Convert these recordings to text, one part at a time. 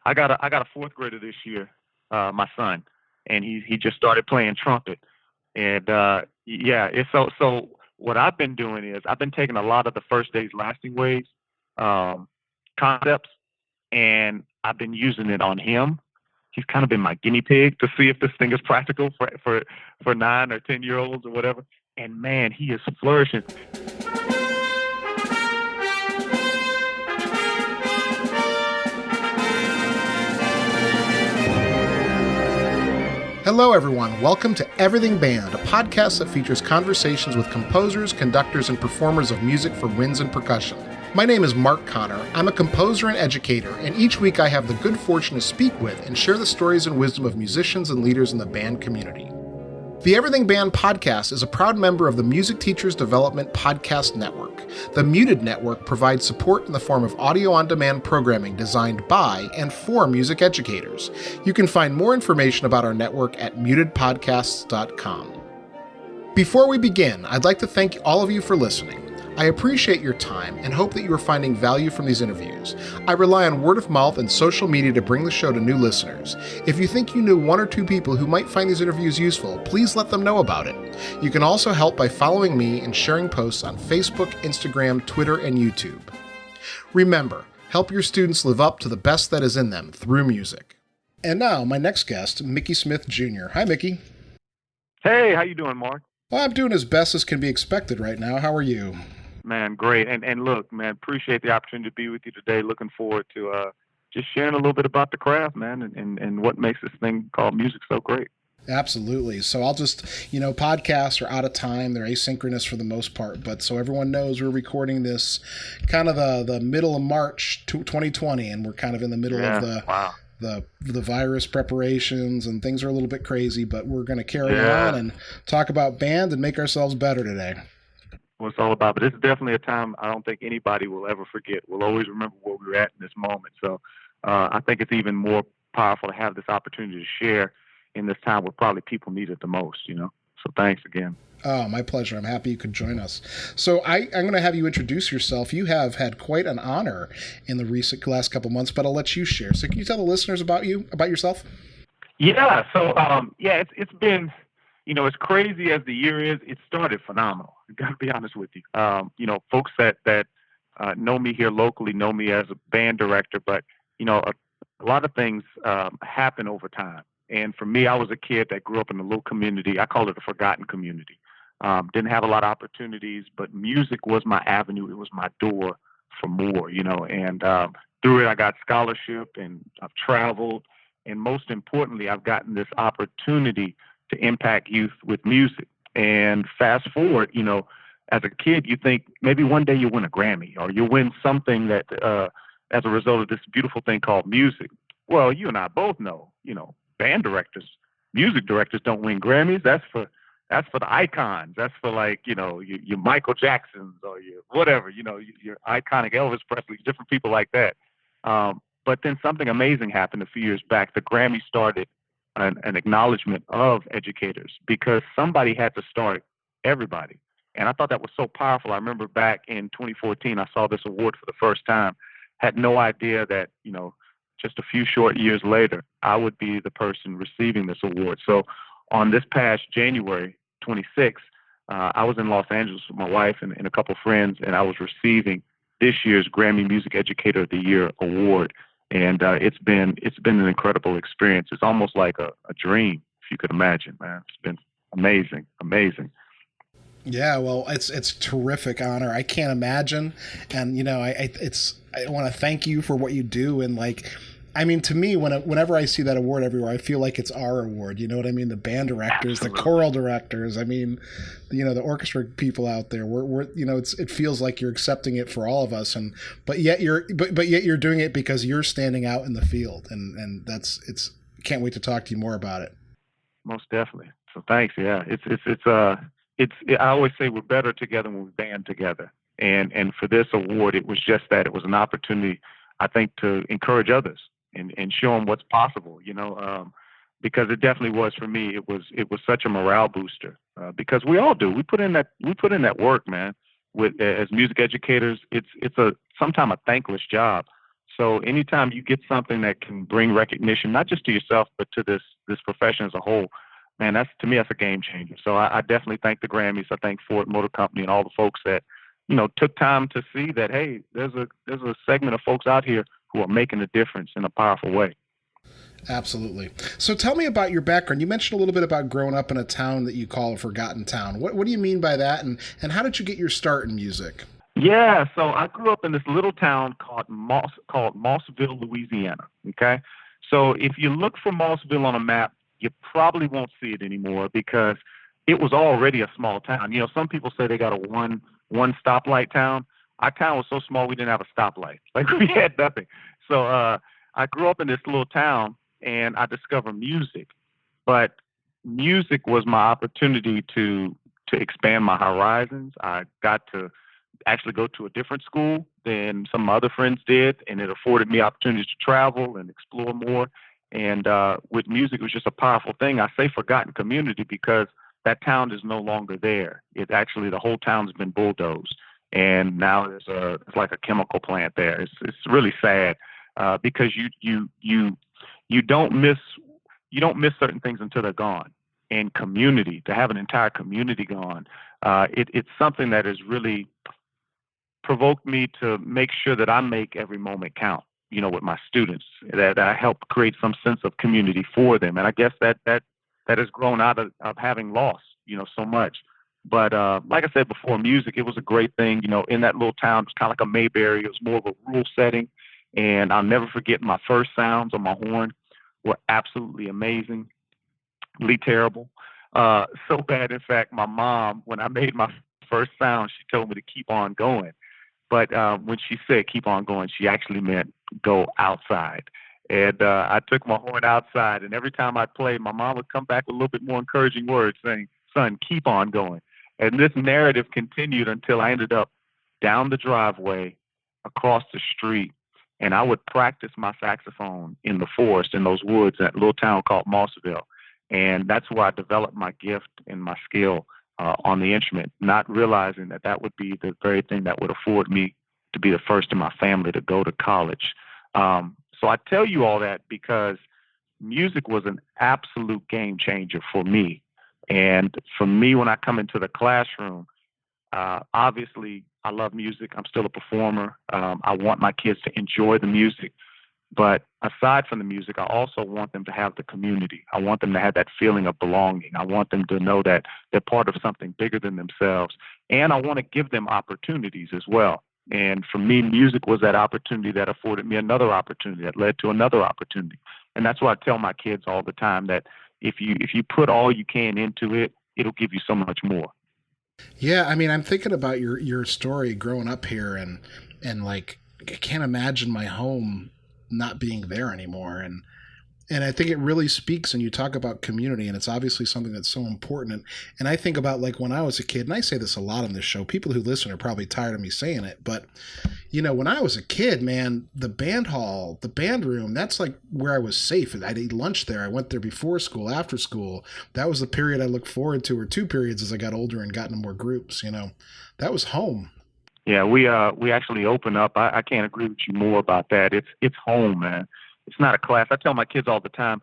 I got a fourth grader this year, my son, and he just started playing trumpet. And yeah, it's so. What I've been doing is I've been taking a lot of the first days lasting ways um, concepts, and I've been using it on him. He's kind of been my guinea pig to see if this thing is practical for 9 or 10 year olds or whatever. And man, he is flourishing. Hello, everyone. Welcome to Everything Band, a podcast that features conversations with composers, conductors, and performers of music for winds and percussion. My name is Mark Connor. I'm a composer and educator, and each week I have the good fortune to speak with and share the stories and wisdom of musicians and leaders in the band community. The Everything Band podcast is a proud member of the Music Teachers Development Podcast Network. The Muted Network provides support in the form of audio-on-demand programming designed by and for music educators. You can find more information about our network at mutedpodcasts.com. Before we begin, I'd like to thank all of you for listening. I appreciate your time and hope that you are finding value from these interviews. I rely on word of mouth and social media to bring the show to new listeners. If you think you knew one or two people who might find these interviews useful, please let them know about it. You can also help by following me and sharing posts on Facebook, Instagram, Twitter, and YouTube. Remember, help your students live up to the best that is in them through music. And now, my next guest, Mickey Smith Jr. Hi, Mickey. Hey, how you doing, Mark? Well, I'm doing as best as can be expected right now. How are you? Man, great. And look, man, appreciate the opportunity to be with you today. Looking forward to just sharing a little bit about the craft, man, and what makes this thing called music so great. Absolutely. So I'll just, podcasts are out of time. They're asynchronous for the most part. But so everyone knows we're recording this kind of the middle of March 2020, and we're kind of in the middle of the virus preparations, and things are a little bit crazy, but we're going to carry on and talk about band and make ourselves better today. What it's all about. But it's definitely a time I don't think anybody will ever forget. We'll always remember where we were at in this moment. So I think it's even more powerful to have this opportunity to share in this time where probably people need it the most, So thanks again. Oh, my pleasure. I'm happy you could join us. So I'm going to have you introduce yourself. You have had quite an honor in the last couple months, but I'll let you share. So can you tell the listeners about yourself? Yeah. So, it's been, as crazy as the year is, it started phenomenal. I got to be honest with you. Folks that know me here locally know me as a band director, but, a lot of things happen over time. And for me, I was a kid that grew up in a little community. I call it a forgotten community. Didn't have a lot of opportunities, but music was my avenue. It was my door for more, and through it, I got scholarship and I've traveled. And most importantly, I've gotten this opportunity to impact youth with music. And fast forward, as a kid, you think maybe one day you'll win a Grammy or you'll win something that as a result of this beautiful thing called music. Well, you and I both know, band directors, music directors don't win Grammys. That's for the icons. That's for your Michael Jacksons or your whatever, your iconic Elvis Presley, different people like that. But then something amazing happened a few years back. The Grammy started an acknowledgement of educators because somebody had to start everybody. And I thought that was so powerful. I remember back in 2014, I saw this award for the first time, had no idea that, just a few short years later, I would be the person receiving this award. So on this past January 26th, I was in Los Angeles with my wife and a couple of friends, and I was receiving this year's Grammy Music Educator of the Year award. And it's been an incredible experience. It's almost like a dream, if you could imagine, man. It's been amazing. Yeah, well, it's a terrific honor. I can't imagine, and I want to thank you for what you do. And to me, whenever I see that award everywhere, I feel like it's our award. You know what I mean? The band directors, Absolutely. The choral directors. The orchestra people out there. We're it feels like you're accepting it for all of us, but yet you're doing it because you're standing out in the field, and can't wait to talk to you more about it. Most definitely. So thanks. Yeah, I always say we're better together when we band together. And for this award, it was just that. It was an opportunity, I think, to encourage others and show them what's possible, because it definitely was for me. It was such a morale booster because we all do. We put in that work, man. As music educators, it's sometimes a thankless job. So anytime you get something that can bring recognition, not just to yourself, but to this profession as a whole, man, that's to me that's a game changer. So I definitely thank the Grammys. I thank Ford Motor Company and all the folks that took time to see that hey, there's a segment of folks out here who are making a difference in a powerful way. Absolutely. So tell me about your background. You mentioned a little bit about growing up in a town that you call a forgotten town. What do you mean by that? And how did you get your start in music? Yeah, so I grew up in this little town called Mossville, Louisiana. Okay, so if you look for Mossville on a map, you probably won't see it anymore because it was already a small town. Some people say they got a one stoplight town. Our town was so small we didn't have a stoplight. Like we had nothing. So I grew up in this little town and I discovered music, but music was my opportunity to expand my horizons. I got to actually go to a different school than some of my other friends did, and it afforded me opportunities to travel and explore more. And with music, it was just a powerful thing. I say forgotten community because that town is no longer there. It actually the whole town's been bulldozed, and now it's like a chemical plant there. It's really sad because you don't miss certain things until they're gone. And community, to have an entire community gone, it's something that is really provoked me to make sure that I make every moment count, with my students, that I help create some sense of community for them. And I guess that has grown out of having lost, so much. But like I said before, music, it was a great thing. In that little town, it was kind of like a Mayberry. It was more of a rural setting. And I'll never forget my first sounds on my horn were absolutely amazingly terrible. So bad, in fact, my mom, when I made my first sound, she told me to keep on going. But when she said keep on going, she actually meant go outside. And I took my horn outside, and every time I'd play, my mom would come back with a little bit more encouraging words saying, son, keep on going. And this narrative continued until I ended up down the driveway, across the street, and I would practice my saxophone in the forest, in those woods, in that little town called Mossville. And that's where I developed my gift and my skill on the instrument, not realizing that that would be the very thing that would afford me to be the first in my family to go to college. So I tell you all that because music was an absolute game changer for me. And for me, when I come into the classroom, obviously I love music. I'm still a performer. I want my kids to enjoy the music. But aside from the music, I also want them to have the community. I want them to have that feeling of belonging. I want them to know that they're part of something bigger than themselves. And I want to give them opportunities as well. And for me, music was that opportunity that afforded me another opportunity that led to another opportunity. And that's why I tell my kids all the time that if you put all you can into it, it'll give you so much more. Yeah, I mean, I'm thinking about your story growing up here, and like I can't imagine my home not being there anymore. And I think it really speaks when you talk about community, and it's obviously something that's so important. And I think about like when I was a kid, and I say this a lot on this show, people who listen are probably tired of me saying it, but when I was a kid, man, the band hall, the band room, that's like where I was safe. I'd eat lunch there. I went there before school, after school. That was the period I looked forward to, or two periods as I got older and got into more groups, that was home. Yeah, we actually open up. I can't agree with you more about that. It's home, man. It's not a class. I tell my kids all the time,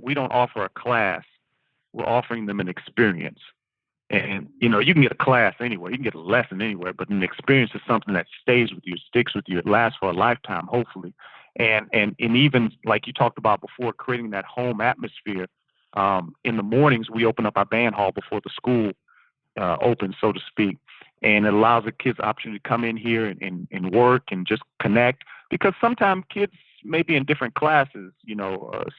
we don't offer a class. We're offering them an experience. And you can get a class anywhere, you can get a lesson anywhere, but an experience is something that stays with you, sticks with you, it lasts for a lifetime, hopefully. And even like you talked about before, creating that home atmosphere. In the mornings, we open up our band hall before the school opens, so to speak, and it allows the kids the opportunity to come in here and work and just connect. Because sometimes kids may be in different classes,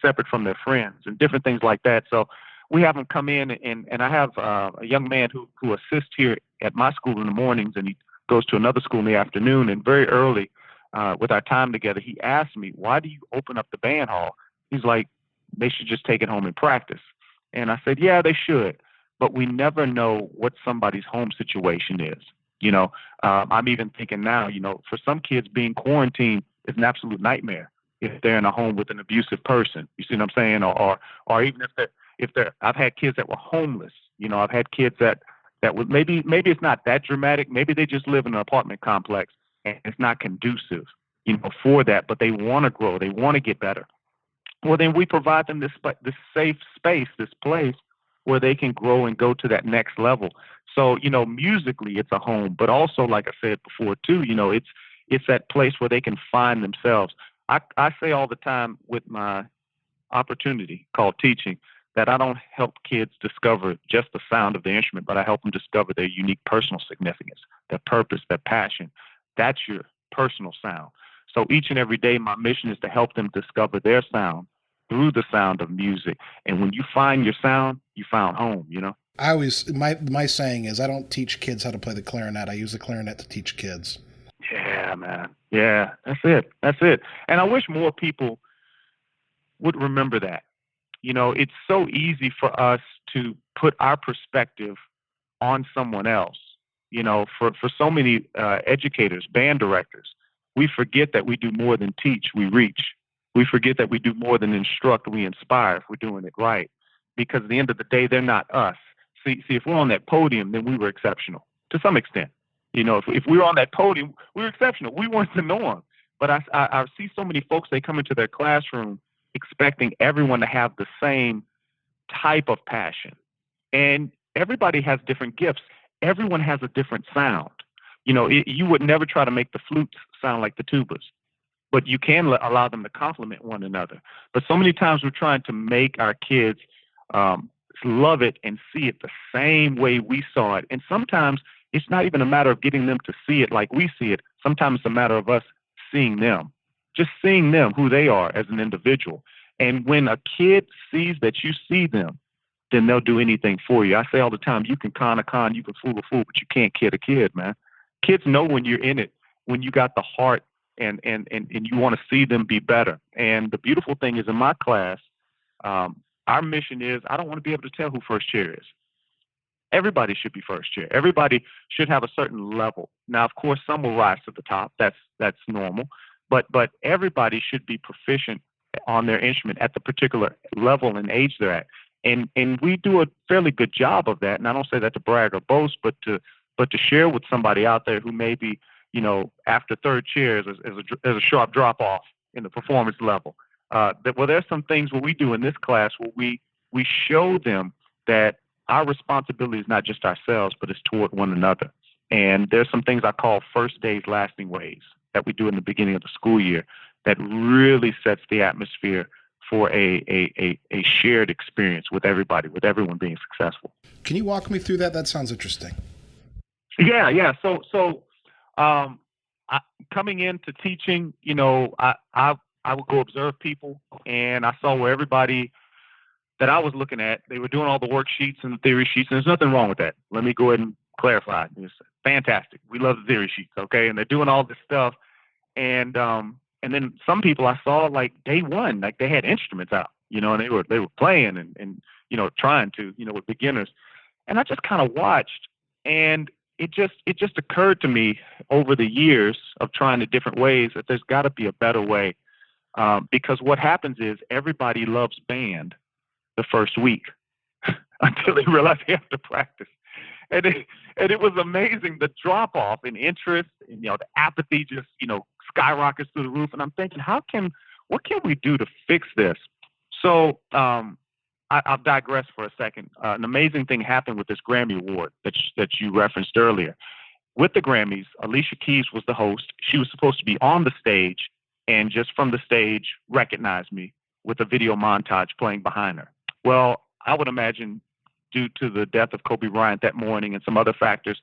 separate from their friends and different things like that. So we have them come in, and I have a young man who assists here at my school in the mornings, and he goes to another school in the afternoon. And very early with our time together, he asked me, why do you open up the band hall? He's like, they should just take it home and practice. And I said, yeah, they should. But we never know what somebody's home situation is. I'm even thinking now, for some kids being quarantined is an absolute nightmare if they're in a home with an abusive person. You see what I'm saying? Or even if they're I've had kids that were homeless. I've had kids that would maybe it's not that dramatic. Maybe they just live in an apartment complex and it's not conducive, for that, but they want to grow, they want to get better. Well, then we provide them this safe space, this place where they can grow and go to that next level. So, musically, it's a home, but also, like I said before, too, it's that place where they can find themselves. I say all the time with my opportunity called teaching that I don't help kids discover just the sound of the instrument, but I help them discover their unique personal significance, their purpose, their passion. That's your personal sound. So each and every day, my mission is to help them discover their sound through the sound of music. And when you find your sound, you found home. I always my saying is I don't teach kids how to play the clarinet. I use the clarinet to teach kids. Yeah, man. Yeah, that's it. That's it. And I wish more people would remember that. It's so easy for us to put our perspective on someone else. For so many educators, band directors, we forget that we do more than teach, we reach. We forget that we do more than instruct, we inspire if we're doing it right. Because at the end of the day, they're not us. See, if we're on that podium, then we were exceptional to some extent. If we were on that podium, we were exceptional. We weren't the norm. But I see so many folks, they come into their classroom expecting everyone to have the same type of passion. And everybody has different gifts. Everyone has a different sound. You would never try to make the flutes sound like the tubas, but you can allow them to complement one another. But so many times we're trying to make our kids love it and see it the same way we saw it. And sometimes it's not even a matter of getting them to see it like we see it. Sometimes it's a matter of us seeing them, just seeing them, who they are as an individual. And when a kid sees that you see them, then they'll do anything for you. I say all the time, you can con a con, you can fool a fool, but you can't kid a kid, man. Kids know when you're in it, when you got the heart and you want to see them be better. And the beautiful thing is in my class, our mission is I don't want to be able to tell who first chair is. Everybody should be first chair. Everybody should have a certain level. Now, of course, some will rise to the top. That's normal. But everybody should be proficient on their instrument at the particular level and age they're at. And we do a fairly good job of that. And I don't say that to brag or boast, but to share with somebody out there who may be, after third chair as a sharp drop off in the performance level. There's some things what we do in this class where we show them that our responsibility is not just ourselves, but it's toward one another. And there's some things I call first days, lasting ways that we do in the beginning of the school year that really sets the atmosphere for a shared experience with everybody, with everyone being successful. Can you walk me through that? That sounds interesting. Yeah. So, coming into teaching, I would go observe people, and I saw where everybody that I was looking at, they were doing all the worksheets and the theory sheets, and there's nothing wrong with that. Let me go ahead and clarify. It's fantastic. We love the theory sheets, okay? And they're doing all this stuff, and then some people I saw like day one, like they had instruments out, and they were playing and trying to, with beginners, and I just kind of watched, and it just occurred to me over the years of trying the different ways that there's got to be a better way, because what happens is everybody loves band the first week until they realize they have to practice. And it was amazing, the drop off in interest and, the apathy just, skyrockets through the roof. And I'm thinking, what can we do to fix this? So I'll digress for a second. An amazing thing happened with this Grammy Award that you referenced earlier. With the Grammys, Alicia Keys was the host. She was supposed to be on the stage and just from the stage recognize me with a video montage playing behind her. Well, I would imagine due to the death of Kobe Bryant that morning and some other factors,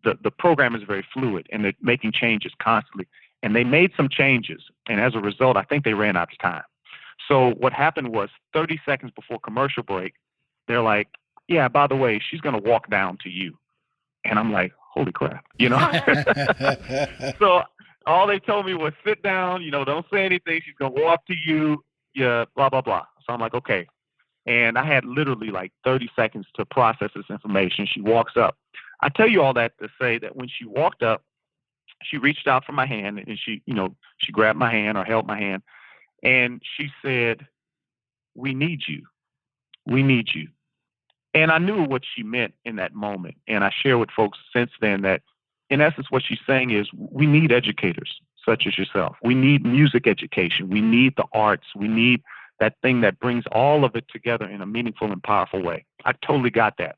the program is very fluid and they're making changes constantly. And they made some changes. And as a result, I think they ran out of time. So what happened was 30 seconds before commercial break, they're like, yeah, by the way, she's going to walk down to you. And I'm like, holy crap, So all they told me was sit down, don't say anything. She's going to walk to you, yeah, blah, blah, blah. So I'm like, okay. And I had literally like 30 seconds to process this information. She walks up. I tell you all that to say that when she walked up, she reached out for my hand and she grabbed my hand or held my hand. And she said, we need you. We need you. And I knew what she meant in that moment. And I share with folks since then that in essence, what she's saying is we need educators. such as yourself. We need music education. We need the arts. We need that thing that brings all of it together in a meaningful and powerful way. I totally got that.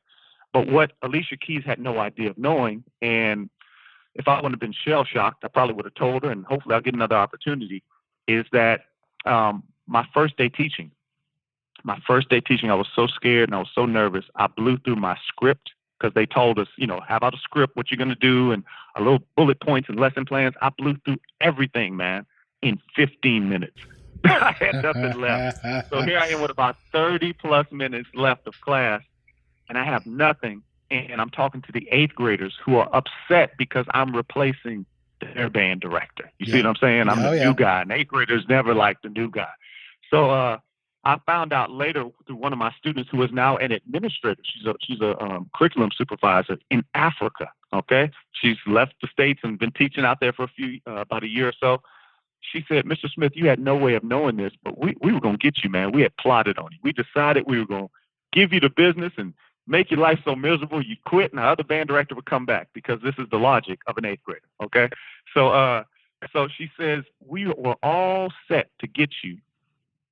But what Alicia Keys had no idea of knowing, and if I wouldn't have been shell shocked, I probably would have told her, and hopefully I'll get another opportunity, is that my first day teaching, I was so scared and I was so nervous. I blew through my script because they told us, how about a script, what you're going to do, and a little bullet points and lesson plans. I blew through everything, man, in 15 minutes. I had nothing left. So here I am with about 30 plus minutes left of class, and I have nothing. And I'm talking to the eighth graders who are upset because I'm replacing their band director. You see what I'm saying? I'm the new guy, and eighth graders never like the new guy. So I found out later through one of my students who is now an administrator. She's a curriculum supervisor in Africa. Okay, she's left the States and been teaching out there for about a year or so. She said, "Mr. Smith, you had no way of knowing this, but we were going to get you, man. We had plotted on you. We decided we were going to give you the business and make your life so miserable you quit, and the other band director would come back, because this is the logic of an eighth grader." Okay, so she says we were all set to get you,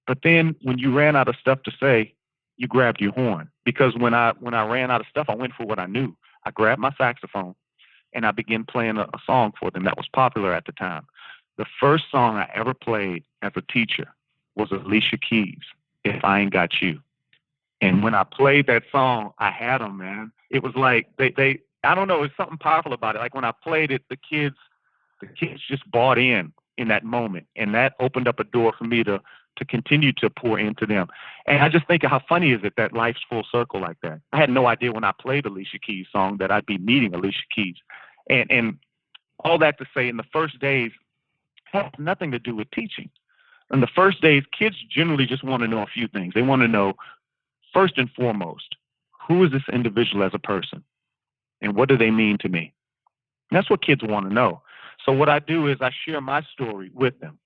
but then when you ran out of stuff to say, you grabbed your horn. Because when I ran out of stuff, I went for what I knew. I grabbed my saxophone and I began playing a song for them that was popular at the time. The first song I ever played as a teacher was Alicia Keys, "If I Ain't Got You." And when I played that song, I had them, man. It was like they I don't know, it's something powerful about it. Like when I played it, the kids just bought in that moment, and that opened up a door for me to continue to pour into them. And I just think how funny is it that life's full circle like that. I had no idea when I played Alicia Keys' song that I'd be meeting Alicia Keys. And all that to say, in the first days, has nothing to do with teaching. In the first days, kids generally just want to know a few things. They want to know, first and foremost, who is this individual as a person? And what do they mean to me? And that's what kids want to know. So what I do is I share my story with them.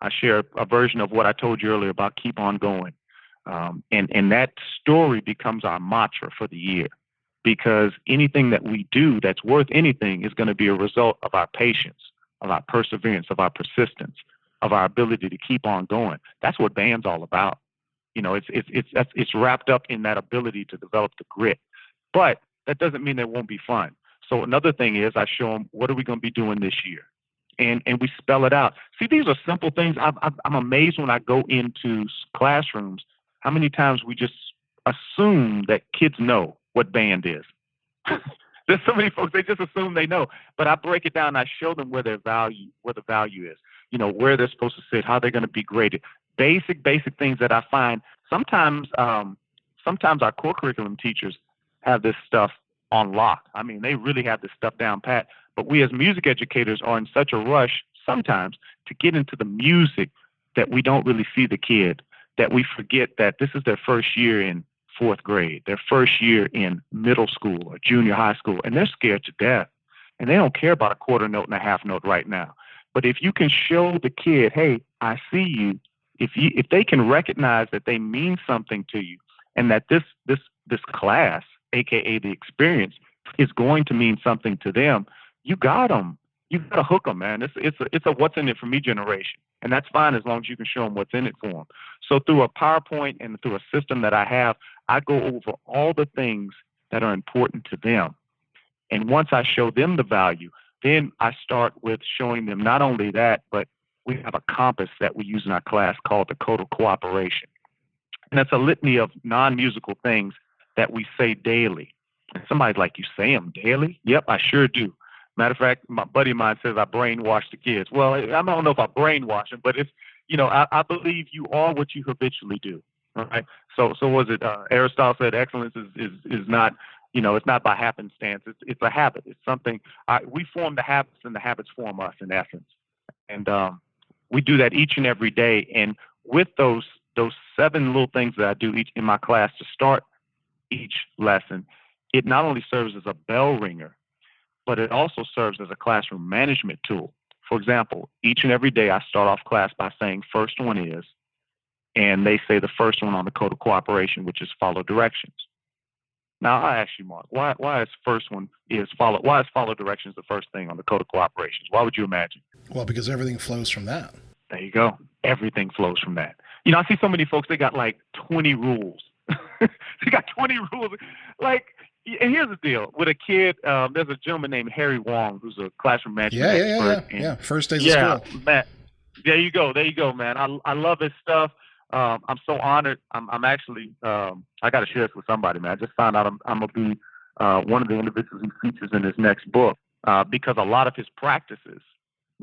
I share a version of what I told you earlier about keep on going. And that story becomes our mantra for the year, because anything that we do that's worth anything is going to be a result of our patience, of our perseverance, of our persistence, of our ability to keep on going. That's what band's all about. It's wrapped up in that ability to develop the grit. But that doesn't mean there won't be fun. So another thing is I show them, what are we going to be doing this year? And we spell it out. See, these are simple things. I'm amazed when I go into classrooms how many times we just assume that kids know what band is. There's so many folks, they just assume they know. But I break it down and I show them where the value is, where they're supposed to sit, how they're going to be graded. Basic things that I find sometimes our core curriculum teachers have this stuff on lock. I mean, they really have this stuff down pat. But we as music educators are in such a rush sometimes to get into the music that we don't really see the kid, that we forget that this is their first year in fourth grade, their first year in middle school or junior high school, and they're scared to death. And they don't care about a quarter note and a half note right now. But if you can show the kid, hey, I see you, if they can recognize that they mean something to you, and that this class, aka the experience, is going to mean something to them, you got them. You got to hook them, man. It's a what's in it for me generation, and that's fine as long as you can show them what's in it for them. So through a PowerPoint and through a system that I have, I go over all the things that are important to them. And once I show them the value, then I start with showing them not only that, but we have a compass that we use in our class called the Code of Cooperation. And that's a litany of non-musical things that we say daily. And somebody's like, you say them daily? Yep, I sure do. Matter of fact, my buddy of mine says I brainwash the kids. Well, I don't know if I brainwash them, but it's, I believe you are what you habitually do. Right? So was it, Aristotle said excellence is not, it's not by happenstance. It's a habit. It's something, we form the habits and the habits form us in essence. And we do that each and every day. And with those 7 little things that I do each in my class to start each lesson, it not only serves as a bell ringer, but it also serves as a classroom management tool. For example, each and every day I start off class by saying first one is, and they say the first one on the Code of Cooperation, which is follow directions. Now I ask you, Mark, why is first one is follow? Why is follow directions the first thing on the code of cooperations? Why would you imagine? Well, because everything flows from that. There you go. Everything flows from that. I see so many folks, they got like 20 rules. They got 20 rules. Like, and here's the deal with a kid. There's a gentleman named Harry Wong who's a classroom management expert. Yeah. First days of Yeah, school. man. There you go. There you go, man. I love his stuff. I'm so honored. I'm actually, I got to share this with somebody, man. I just found out I'm going to be one of the individuals he features in his next book because a lot of his practices,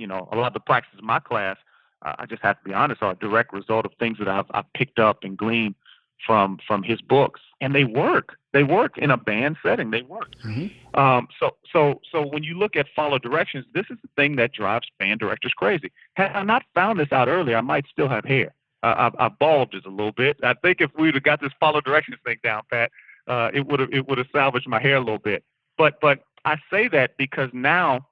a lot of the practices in my class, I just have to be honest, are a direct result of things that I've picked up and gleaned from his books, and they work. They work in a band setting. They work. Mm-hmm. So when you look at follow directions, this is the thing that drives band directors crazy. Had I not found this out earlier, I might still have hair. I've balded it a little bit. I think if we'd have got this follow directions thing down, Pat, it would have salvaged my hair a little bit. But I say that because now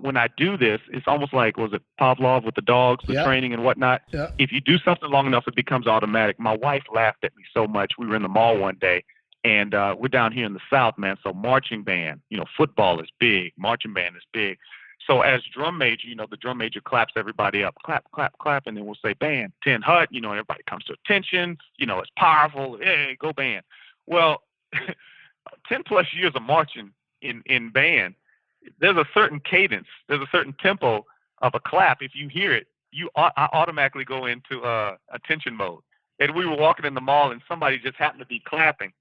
when I do this, it's almost like, was it Pavlov with the dogs, the training and whatnot? Yeah. If you do something long enough, it becomes automatic. My wife laughed at me so much. We were in the mall one day, and we're down here in the South, man. So marching band, football is big. Marching band is big. So as drum major, the drum major claps everybody up, clap, clap, clap, and then we'll say band, 10 hut, and everybody comes to attention. It's powerful. Hey, go band. Well, 10 plus years of marching in band, there's a certain cadence, there's a certain tempo of a clap. If you hear it, I automatically go into attention mode. And we were walking in the mall, and somebody just happened to be clapping.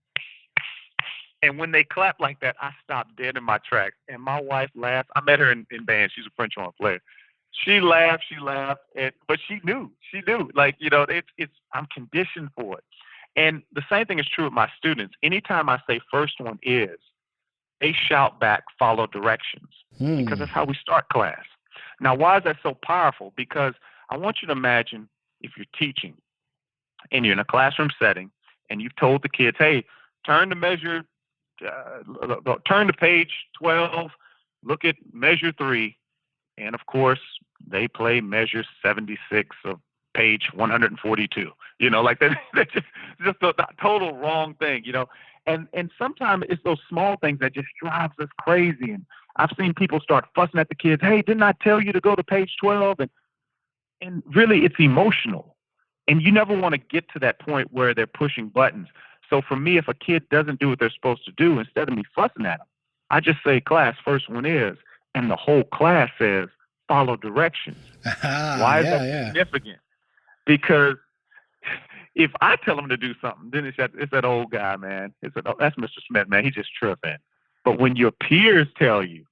And when they clap like that, I stopped dead in my tracks. And my wife laughed. I met her in band. She's a French horn player. She laughed, but she knew. Like, I'm conditioned for it. And the same thing is true with my students. Anytime I say first one is, they shout back, follow directions, because that's how we start class. Now, why is that so powerful? Because I want you to imagine if you're teaching and you're in a classroom setting and you've told the kids, hey, turn to page 12, look at measure 3, and of course, they play measure 76 of page 142. Like that's just the total wrong thing, And sometimes it's those small things that just drives us crazy. And I've seen people start fussing at the kids. Hey, didn't I tell you to go to page 12? And really, it's emotional. And you never want to get to that point where they're pushing buttons. So for me, if a kid doesn't do what they're supposed to do, instead of me fussing at them, I just say, class, first one is, and the whole class says, follow directions. Why is that significant? Because if I tell them to do something, then it's that old guy, man. That's Mr. Smith, man. He's just tripping. But when your peers tell you,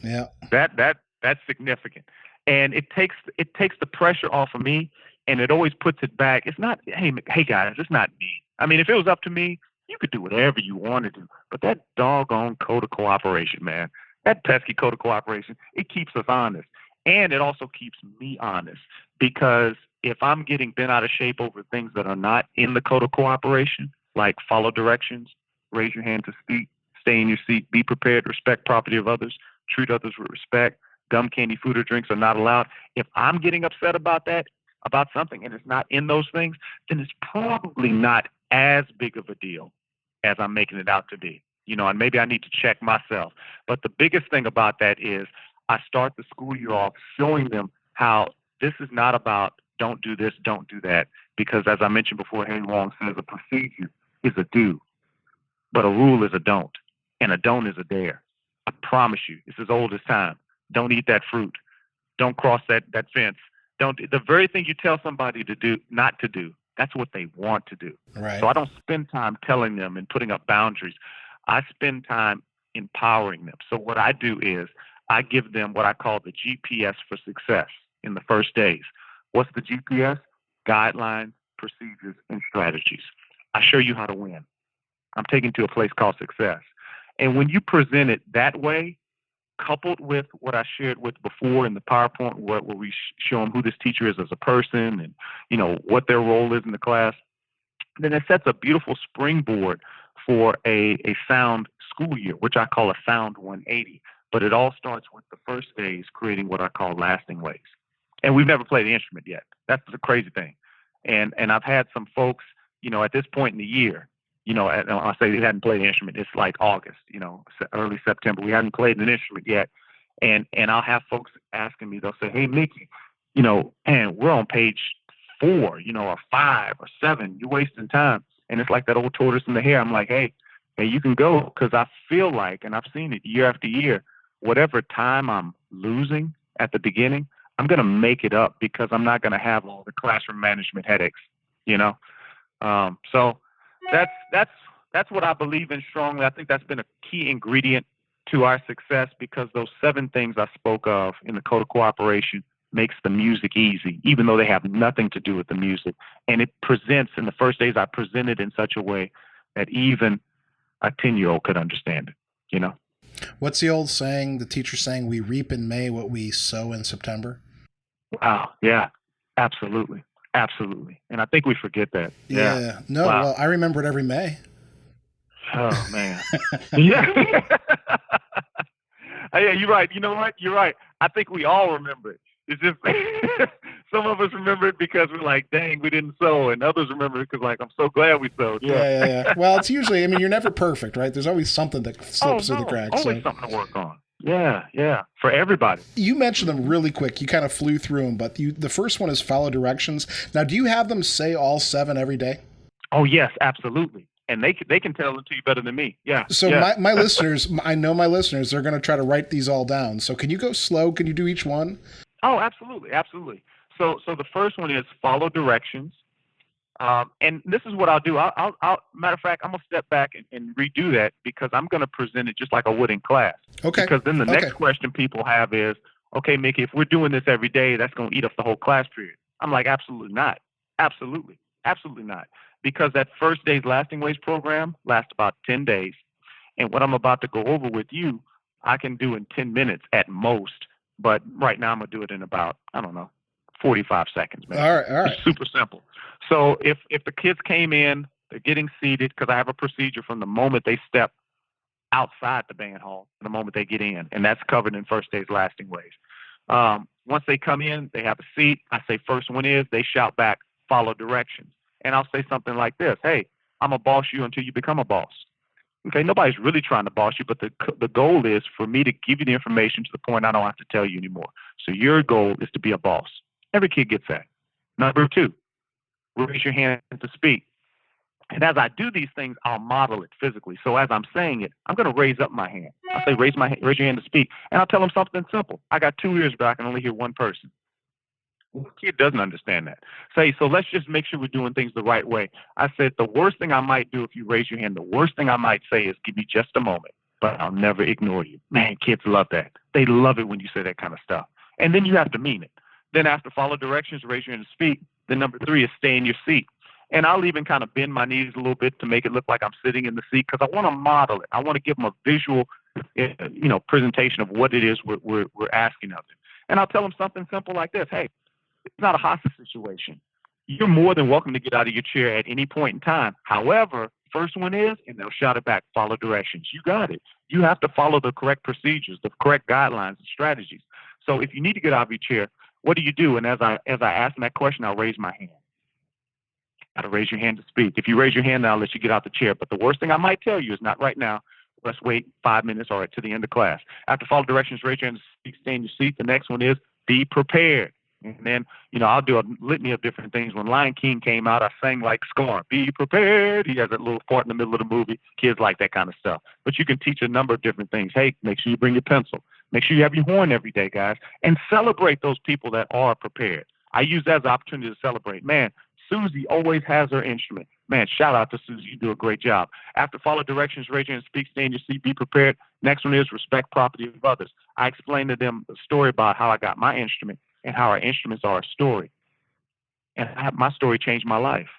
that's significant, and it takes the pressure off of me, and it always puts it back. It's not, hey guys, it's not me. I mean, if it was up to me, you could do whatever you want to do. But that doggone code of cooperation, man, that pesky code of cooperation, it keeps us honest. And it also keeps me honest, because if I'm getting bent out of shape over things that are not in the code of cooperation, like follow directions, raise your hand to speak, stay in your seat, be prepared, respect property of others, treat others with respect, gum, candy, food, or drinks are not allowed. If I'm getting upset about that, about something, and it's not in those things, then it's probably not as big of a deal as I'm making it out to be. And maybe I need to check myself. But the biggest thing about that is I start the school year off showing them how this is not about don't do this, don't do that. Because as I mentioned before, Henry Wong says a procedure is a do, but a rule is a don't. And a don't is a dare. I promise you, it's as old as time. Don't eat that fruit. Don't cross that fence. The very thing you tell somebody to do, not to do, that's what they want to do. Right. So I don't spend time telling them and putting up boundaries. I spend time empowering them. So what I do is I give them what I call the GPS for success in the first days. What's the GPS? Guidelines, procedures, and strategies. I show you how to win. I'm taking to a place called success. And when you present it that way, coupled with what I shared with before in the PowerPoint, where we show them who this teacher is as a person and, what their role is in the class, then it sets a beautiful springboard for a sound school year, which I call a sound 180. But it all starts with the first days creating what I call lasting ways. And we've never played the instrument yet. That's the crazy thing. And I've had some folks, at this point in the year, And I say they hadn't played an instrument. It's like August, early September. We hadn't played an instrument yet. And I'll have folks asking me, they'll say, "Hey, Mickey, and we're on page 4, or 5 or 7. You're wasting time." And it's like that old tortoise in the hare. I'm like, hey, you can go, because I feel like, and I've seen it year after year, whatever time I'm losing at the beginning, I'm going to make it up, because I'm not going to have all the classroom management headaches, you know? So that's what I believe in strongly. I think that's been a key ingredient to our success, because those 7 things I spoke of in the code of cooperation makes the music easy, even though they have nothing to do with the music. And it presents, in the first days, I presented in such a way that even a 10-year-old could understand it. What's the old saying, the teacher saying, we reap in May what we sow in September? Wow. Yeah, absolutely. Absolutely. And I think we forget that. Yeah. No, wow. Well, I remember it every May. Oh, man. Yeah. Yeah, you're right. You know what? You're right. I think we all remember it. It's just some of us remember it because we're like, dang, we didn't sow. And others remember it because, like, I'm so glad we sowed. Yeah. Well, it's usually, you're never perfect, right? There's always something that slips through the cracks. Always something to work on. Yeah. For everybody. You mentioned them really quick. You kind of flew through them, but the first one is follow directions. Now, do you have them say all 7 every day? Oh, yes, absolutely. And they can tell it to you better than me. Yeah. So yeah. my listeners, I know my listeners, they're going to try to write these all down. So can you go slow? Can you do each one? Oh, absolutely. So the first one is follow directions. And this is what I'll do. I'll matter of fact, I'm going to step back and redo that, because I'm going to present it just like I would in class. Okay. Because then the next question people have is, okay, Mickey, if we're doing this every day, that's going to eat up the whole class period. I'm like, absolutely not. Absolutely not. Because that first day's Lasting Ways program lasts about 10 days. And what I'm about to go over with you, I can do in 10 minutes at most. But right now I'm going to do it in about, 45 seconds, man. All right. It's super simple. So if the kids came in, they're getting seated, because I have a procedure from the moment they step outside the band hall to the moment they get in. And that's covered in first day's Lasting Ways. Once they come in, they have a seat. I say first one is, they shout back, follow directions. And I'll say something like this: hey, I'm going to boss you until you become a boss. Okay, nobody's really trying to boss you, but the goal is for me to give you the information to the point I don't have to tell you anymore. So your goal is to be a boss. Every kid gets that. Number 2, raise your hand to speak. And as I do these things, I'll model it physically. So as I'm saying it, I'm going to raise up my hand. I'll say, raise your hand to speak. And I'll tell them something simple. I got 2 ears, but I can only hear one person. The kid doesn't understand that. So let's just make sure we're doing things the right way. I said, the worst thing I might do if you raise your hand, the worst thing I might say is, give me just a moment, but I'll never ignore you. Man, kids love that. They love it when you say that kind of stuff. And then you have to mean it. Then after follow directions, raise your hand to speak. Then number 3 is stay in your seat. And I'll even kind of bend my knees a little bit to make it look like I'm sitting in the seat, because I want to model it. I want to give them a visual, presentation of what it is we're asking of them. And I'll tell them something simple like this: hey, it's not a hostage situation. You're more than welcome to get out of your chair at any point in time. However, first one is, and they'll shout it back, follow directions. You got it. You have to follow the correct procedures, the correct guidelines and strategies. So if you need to get out of your chair, what do? And as I ask them that question, I'll raise my hand. Got to raise your hand to speak. If you raise your hand, then I'll let you get out the chair. But the worst thing I might tell you is not right now. Let's wait 5 minutes or to the end of class. After follow directions, raise your hand to speak, stay in your seat. The next one is be prepared. And then, I'll do a litany of different things. When Lion King came out, I sang like Scar, be prepared. He has that little part in the middle of the movie. Kids like that kind of stuff. But you can teach a number of different things. Hey, make sure you bring your pencil. Make sure you have your horn every day, guys. And celebrate those people that are prepared. I use that as an opportunity to celebrate. Man, Susie always has her instrument. Man, shout out to Susie. You do a great job. After follow directions, raise your hand, speak, stay in your seat, be prepared. Next one is respect property of others. I explained to them the story about how I got my instrument and how our instruments are a story. And my story changed my life.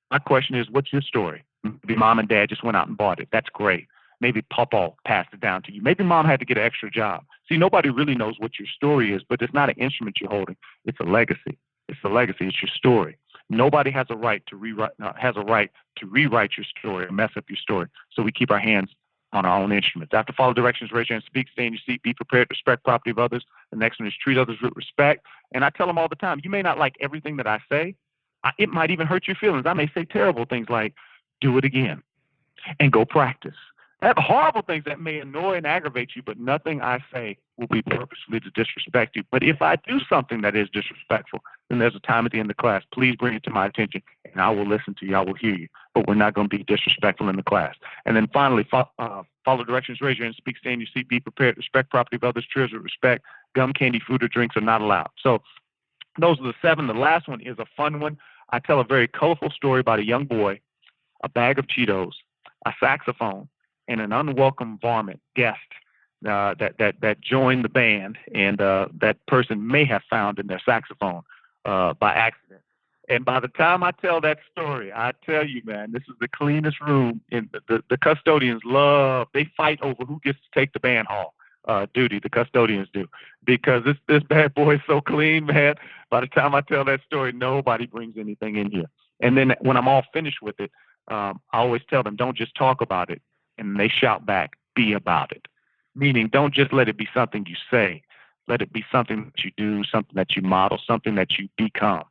My question is, what's your story? Maybe mom and dad just went out and bought it. That's great. Maybe Papa passed it down to you. Maybe mom had to get an extra job. See, nobody really knows what your story is, but it's not an instrument you're holding. It's a legacy. It's a legacy. It's your story. Nobody has a right to rewrite your story or mess up your story. So we keep our hands on our own instruments. After follow directions, raise your hand, speak, stay in your seat, be prepared to respect property of others. The next one is treat others with respect. And I tell them all the time, you may not like everything that I say. It might even hurt your feelings. I may say terrible things like, do it again. and go practice. I have horrible things that may annoy and aggravate you, but nothing I say will be purposely to disrespect you. But if I do something that is disrespectful, then there's a time at the end of class. Please bring it to my attention, and I will listen to you. I will hear you. But we're not going to be disrespectful in the class. And then finally, follow directions, raise your hand, speak, stay in your seat, be prepared, respect property of others, treat with respect. Gum, candy, food, or drinks are not allowed. So those are the 7. The last one is a fun one. I tell a very colorful story about a young boy, a bag of Cheetos, a saxophone, and an unwelcome varmint guest that joined the band, and that person may have found in their saxophone by accident. And by the time I tell that story, I tell you, man, this is the cleanest room. And the custodians they fight over who gets to take the band hall duty. The custodians do, because this bad boy is so clean, man. By the time I tell that story, nobody brings anything in here. And then when I'm all finished with it, I always tell them, don't just talk about it. And they shout back, be about it. Meaning, don't just let it be something you say. Let it be something that you do, something that you model, something that you become.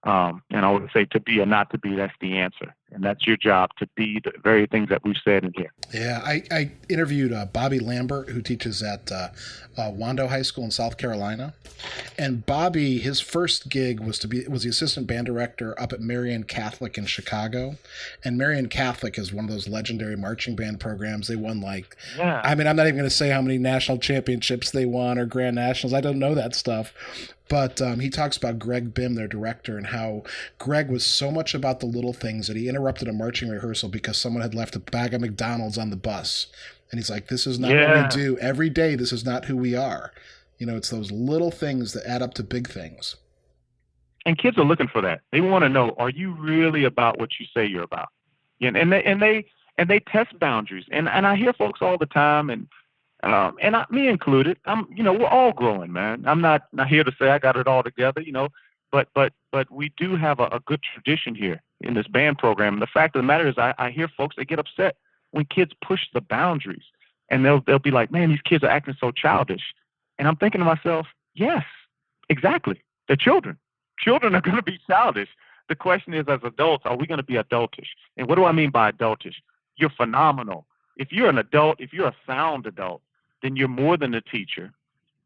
And I would say to be or not to be, that's the answer. And that's your job, to be the very things that we've said in here. Yeah, I interviewed Bobby Lambert, who teaches at Wando High School in South Carolina. And Bobby, his first gig was the assistant band director up at Marian Catholic in Chicago. And Marian Catholic is one of those legendary marching band programs. They won I'm not even going to say how many national championships they won or Grand Nationals. I don't know that stuff. But he talks about Greg Bim, their director, and how Greg was so much about the little things that he interrupted a marching rehearsal because someone had left a bag of McDonald's on the bus. And he's like, this is not what we do every day. This is not who we are. It's those little things that add up to big things. And kids are looking for that. They want to know, are you really about what you say you're about? And they test boundaries. And I hear folks all the time, and me included. We're all growing, man. I'm not here to say I got it all together, but we do have a good tradition here in this band program. And the fact of the matter is, I hear folks that get upset when kids push the boundaries, and they'll be like, man, these kids are acting so childish. And I'm thinking to myself, yes, exactly. They're children. Children are going to be childish. The question is, as adults, are we going to be adultish? And what do I mean by adultish? You're phenomenal. If you're an adult, if you're a sound adult, then you're more than a teacher.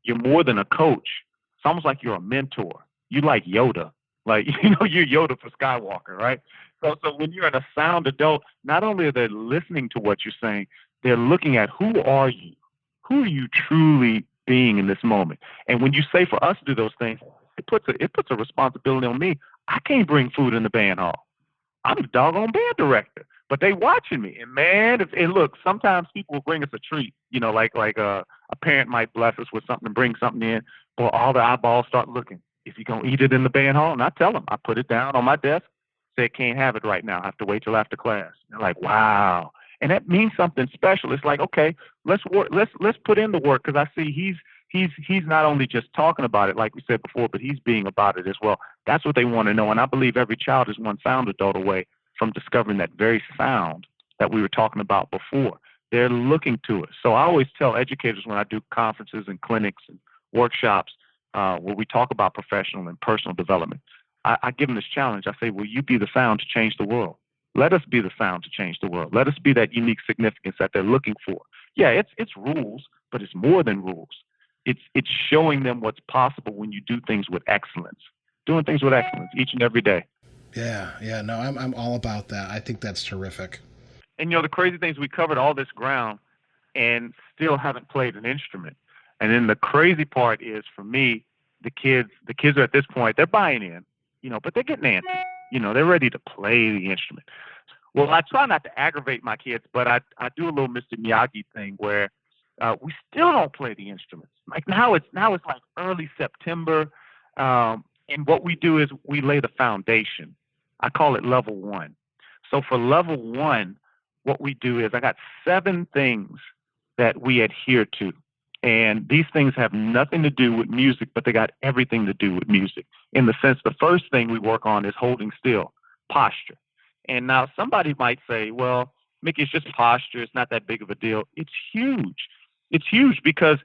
You're more than a coach. It's almost like you're a mentor. You like Yoda. You're Yoda for Skywalker, right? So when you're a sound adult, not only are they listening to what you're saying, they're looking at, who are you? Who are you truly being in this moment? And when you say for us to do those things, it puts a responsibility on me. I can't bring food in the band hall. I'm the doggone band director. But they watching me, and man, look, sometimes people will bring us a treat, like a parent might bless us with something and bring something in, or all the eyeballs start looking. Is he gonna eat it in the band hall? And I tell them, I put it down on my desk, say can't have it right now. I have to wait till after class. They're like, wow, and that means something special. It's like, okay, let's work, let's put in the work, because I see he's not only just talking about it like we said before, but he's being about it as well. That's what they want to know, and I believe every child is one sound adult away from discovering that very sound that we were talking about before. They're looking to it. So I always tell educators when I do conferences and clinics and workshops where we talk about professional and personal development, I give them this challenge. I say, will you be the sound to change the world? Let us be the sound to change the world. Let us be that unique significance that they're looking for. Yeah, it's rules, but it's more than rules. It's showing them what's possible when you do things with excellence. Doing things with excellence each and every day. Yeah. No, I'm all about that. I think that's terrific. And the crazy thing is, we covered all this ground and still haven't played an instrument. And then the crazy part is, for me, the kids are at this point, they're buying in, but they're getting antsy. They're ready to play the instrument. Well, I try not to aggravate my kids, but I do a little Mr. Miyagi thing where we still don't play the instruments. Like now it's like early September. And what we do is we lay the foundation. I call it level 1. So for level 1, what we do is I got 7 things that we adhere to. And these things have nothing to do with music, but they got everything to do with music. In the sense, the first thing we work on is holding still, posture. And now somebody might say, well, Mickey, it's just posture. It's not that big of a deal. It's huge. It's huge because,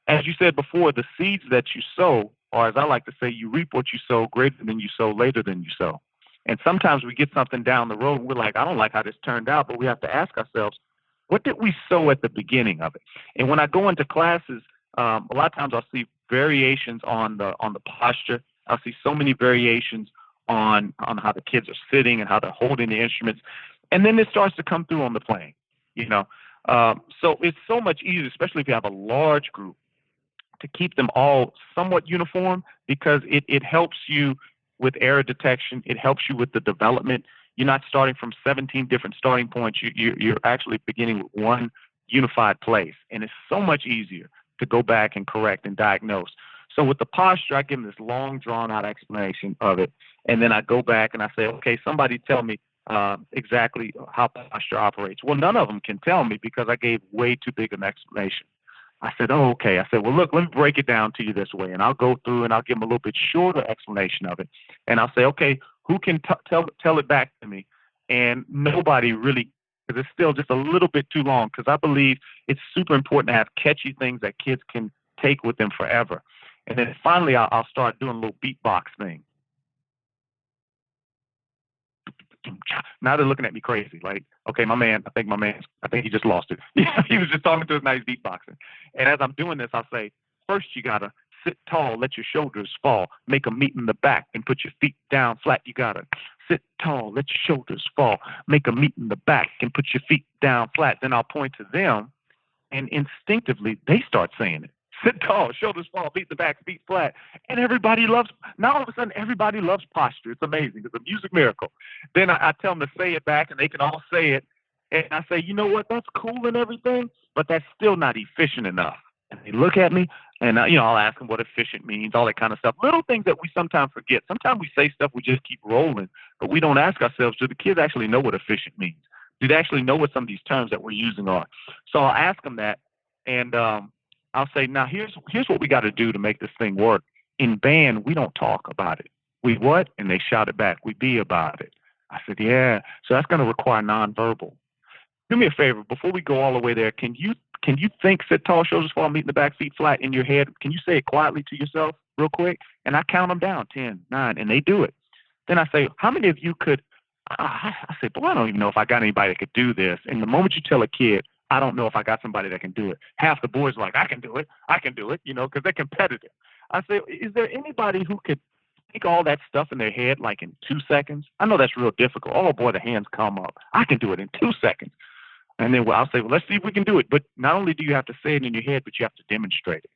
as you said before, the seeds that you sow, or as I like to say, you reap what you sow, greater than you sow, later than you sow. And sometimes we get something down the road, and we're like, I don't like how this turned out, but we have to ask ourselves, what did we sow at the beginning of it? And when I go into classes, a lot of times I'll see variations on the posture. I'll see so many variations on how the kids are sitting and how they're holding the instruments, and then it starts to come through on the playing. You know, so it's so much easier, especially if you have a large group, to keep them all somewhat uniform because it helps you with error detection. It helps you with the development. You're not starting from 17 different starting points. You're actually beginning with one unified place. And it's so much easier to go back and correct and diagnose. So with the posture, I give them this long, drawn-out explanation of it. And then I go back and I say, okay, somebody tell me exactly how posture operates. Well, none of them can tell me because I gave way too big an explanation. I said, oh, okay. I said, well, look, let me break it down to you this way. And I'll go through and I'll give them a little bit shorter explanation of it. And I'll say, okay, who can tell it back to me? And nobody really, because it's still just a little bit too long, because I believe it's super important to have catchy things that kids can take with them forever. And then finally, I'll start doing a little beatbox thing. Now they're looking at me crazy. Like, okay, I think he just lost it. He was just talking to his nice beatboxing. And as I'm doing this, I'll say, first you got to sit tall, let your shoulders fall, make them meet in the back and put your feet down flat. You got to sit tall, let your shoulders fall, make them meet in the back and put your feet down flat. Then I'll point to them and instinctively they start saying it. Sit tall, shoulders fall, feet in the back, feet flat. And now all of a sudden, everybody loves posture. It's amazing. It's a music miracle. Then I tell them to say it back, and they can all say it. And I say, you know what, that's cool and everything, but that's still not efficient enough. And they look at me, and I'll ask them what efficient means, all that kind of stuff. Little things that we sometimes forget. Sometimes we say stuff, we just keep rolling, but we don't ask ourselves, do the kids actually know what efficient means? Do they actually know what some of these terms that we're using are? So I'll ask them that, and I'll say, now here's what we got to do to make this thing work. In band, we don't talk about it. We what? And they shout it back. We be about it. I said, yeah. So that's going to require nonverbal. Do me a favor, before we go all the way there, can you think sit tall, shoulders fall, meet in the back, feet flat in your head? Can you say it quietly to yourself real quick? And I count them down, 10, 9, and they do it. Then I say, how many of you could, I say, boy, I don't even know if I got anybody that could do this. And the moment you tell a kid, I don't know if I got somebody that can do it, half the boys are like, I can do it, because they're competitive. I say, is there anybody who could think all that stuff in their head like in 2 seconds? I know that's real difficult. Oh boy, the hands come up. I can do it in 2 seconds. And then I'll say, well, let's see if we can do it. But not only do you have to say it in your head, but you have to demonstrate it.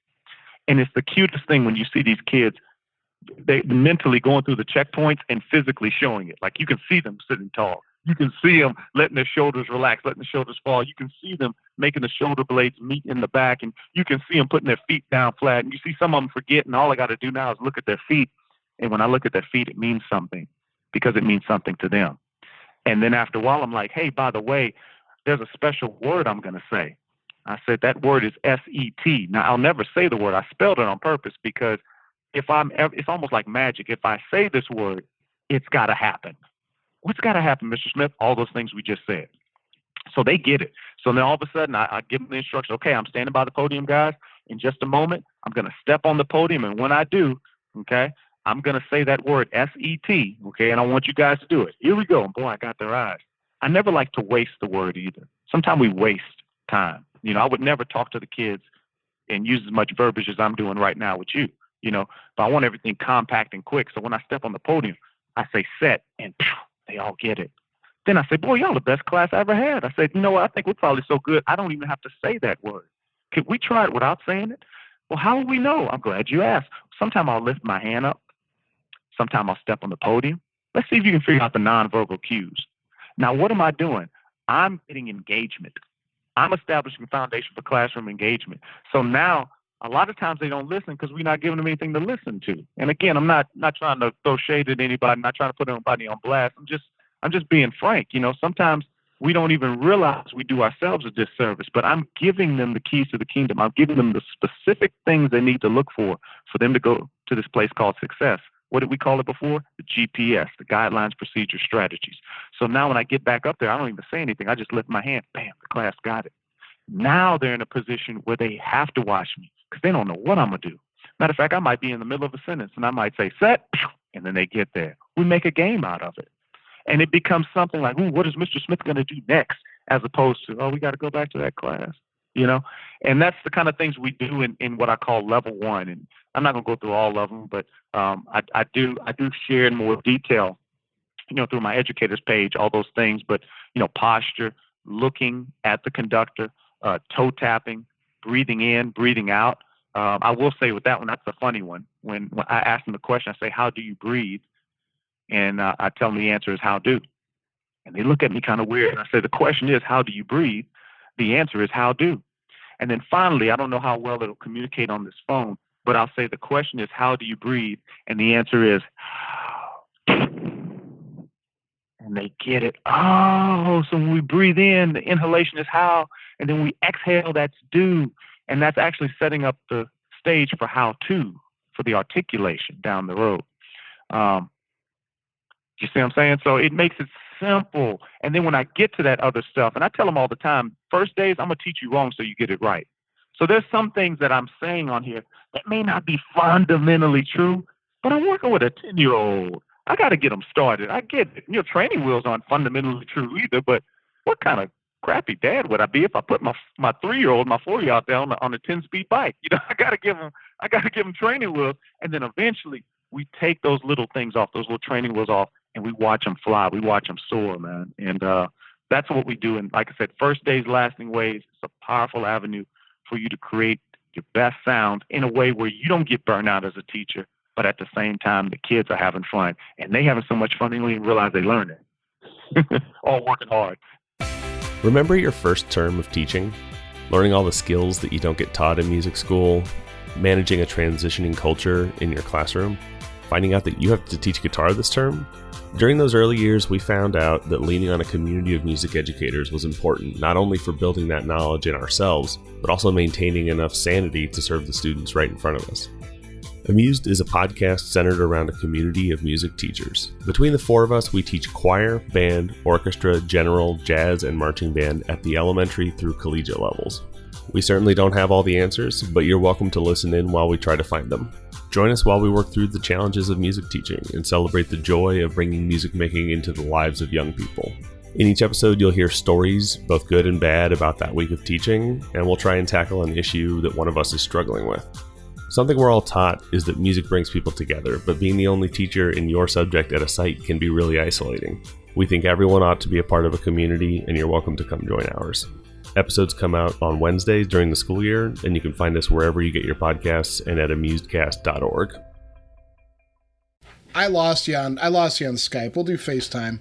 And it's the cutest thing when you see these kids, they mentally going through the checkpoints and physically showing it. Like you can see them sitting tall. You can see them letting their shoulders relax, letting the shoulders fall. You can see them making the shoulder blades meet in the back, and you can see them putting their feet down flat. And you see some of them forget, and all I got to do now is look at their feet. And when I look at their feet, it means something because it means something to them. And then after a while, I'm like, hey, by the way, there's a special word I'm going to say. I said that word is S-E-T. Now, I'll never say the word. I spelled it on purpose because it's almost like magic. If I say this word, it's got to happen. What's got to happen, Mr. Smith? All those things we just said. So they get it. So then all of a sudden, I give them the instruction. Okay, I'm standing by the podium, guys. In just a moment, I'm going to step on the podium. And when I do, okay, I'm going to say that word, S-E-T, okay, and I want you guys to do it. Here we go. And boy, I got their eyes. I never like to waste the word either. Sometimes we waste time. I would never talk to the kids and use as much verbiage as I'm doing right now with you, but I want everything compact and quick. So when I step on the podium, I say set, and they all get it. Then I say, boy, y'all the best class I ever had. I said, you know what? I think we're probably so good, I don't even have to say that word. Could we try it without saying it? Well, how will we know? I'm glad you asked. Sometime I'll lift my hand up. Sometime I'll step on the podium. Let's see if you can figure out the nonverbal cues. Now, what am I doing? I'm getting engagement. I'm establishing a foundation for classroom engagement. So now, a lot of times they don't listen because we're not giving them anything to listen to. And again, I'm not trying to throw shade at anybody. I'm not trying to put anybody on blast. I'm just being frank. Sometimes we don't even realize we do ourselves a disservice, but I'm giving them the keys to the kingdom. I'm giving them the specific things they need to look for them to go to this place called success. What did we call it before? The GPS, the guidelines, procedures, strategies. So now when I get back up there, I don't even say anything. I just lift my hand. Bam, the class got it. Now they're in a position where they have to watch me because they don't know what I'm going to do. Matter of fact, I might be in the middle of a sentence and I might say set, and then they get there. We make a game out of it. And it becomes something like, ooh, what is Mr. Smith going to do next? As opposed to, oh, we got to go back to that class, you know? And that's the kind of things we do in what I call level one. And I'm not going to go through all of them, but I do share in more detail, through my educators page, all those things. But, posture, looking at the conductor, toe tapping, breathing in, breathing out. I will say with that one, that's a funny one. When I ask them the question, I say, how do you breathe? And I tell them the answer is how do. And they look at me kind of weird. And I say, the question is, how do you breathe? The answer is how do. And then finally, I don't know how well it'll communicate on this phone, but I'll say the question is, how do you breathe? And the answer is, and they get it. Oh, so when we breathe in, the inhalation is how, and then we exhale, that's do. And that's actually setting up the stage for how to, for the articulation down the road. You see what I'm saying? So it makes it simple. And then when I get to that other stuff, and I tell them all the time, first days, I'm going to teach you wrong so you get it right. So there's some things that I'm saying on here that may not be fundamentally true, but I'm working with a 10-year-old. I got to get them started. I get it. Training wheels aren't fundamentally true either, but what kind of crappy dad would I be if I put my 3-year-old, my 4-year out there on a 10-speed bike? I got to give them training wheels, and then eventually we take those little things off, those little training wheels off, and we watch them fly. We watch them soar, man. And that's what we do. And like I said, first days, lasting ways. It's a powerful avenue for you to create your best sound in a way where you don't get burned out as a teacher, but at the same time, the kids are having fun. And they having so much fun, they don't even realize they learned it. All working hard. Remember your first term of teaching? Learning all the skills that you don't get taught in music school? Managing a transitioning culture in your classroom? Finding out that you have to teach guitar this term? During those early years, we found out that leaning on a community of music educators was important, not only for building that knowledge in ourselves, but also maintaining enough sanity to serve the students right in front of us. Amused is a podcast centered around a community of music teachers. Between the four of us, we teach choir, band, orchestra, general, jazz, and marching band at the elementary through collegiate levels. We certainly don't have all the answers, but you're welcome to listen in while we try to find them. Join us while we work through the challenges of music teaching and celebrate the joy of bringing music making into the lives of young people. In each episode, you'll hear stories, both good and bad, about that week of teaching, and we'll try and tackle an issue that one of us is struggling with. Something we're all taught is that music brings people together, but being the only teacher in your subject at a site can be really isolating. We think everyone ought to be a part of a community, and you're welcome to come join ours. Episodes come out on Wednesdays during the school year, and you can find us wherever you get your podcasts and at amusedcast.org. I lost you on Skype. We'll do FaceTime.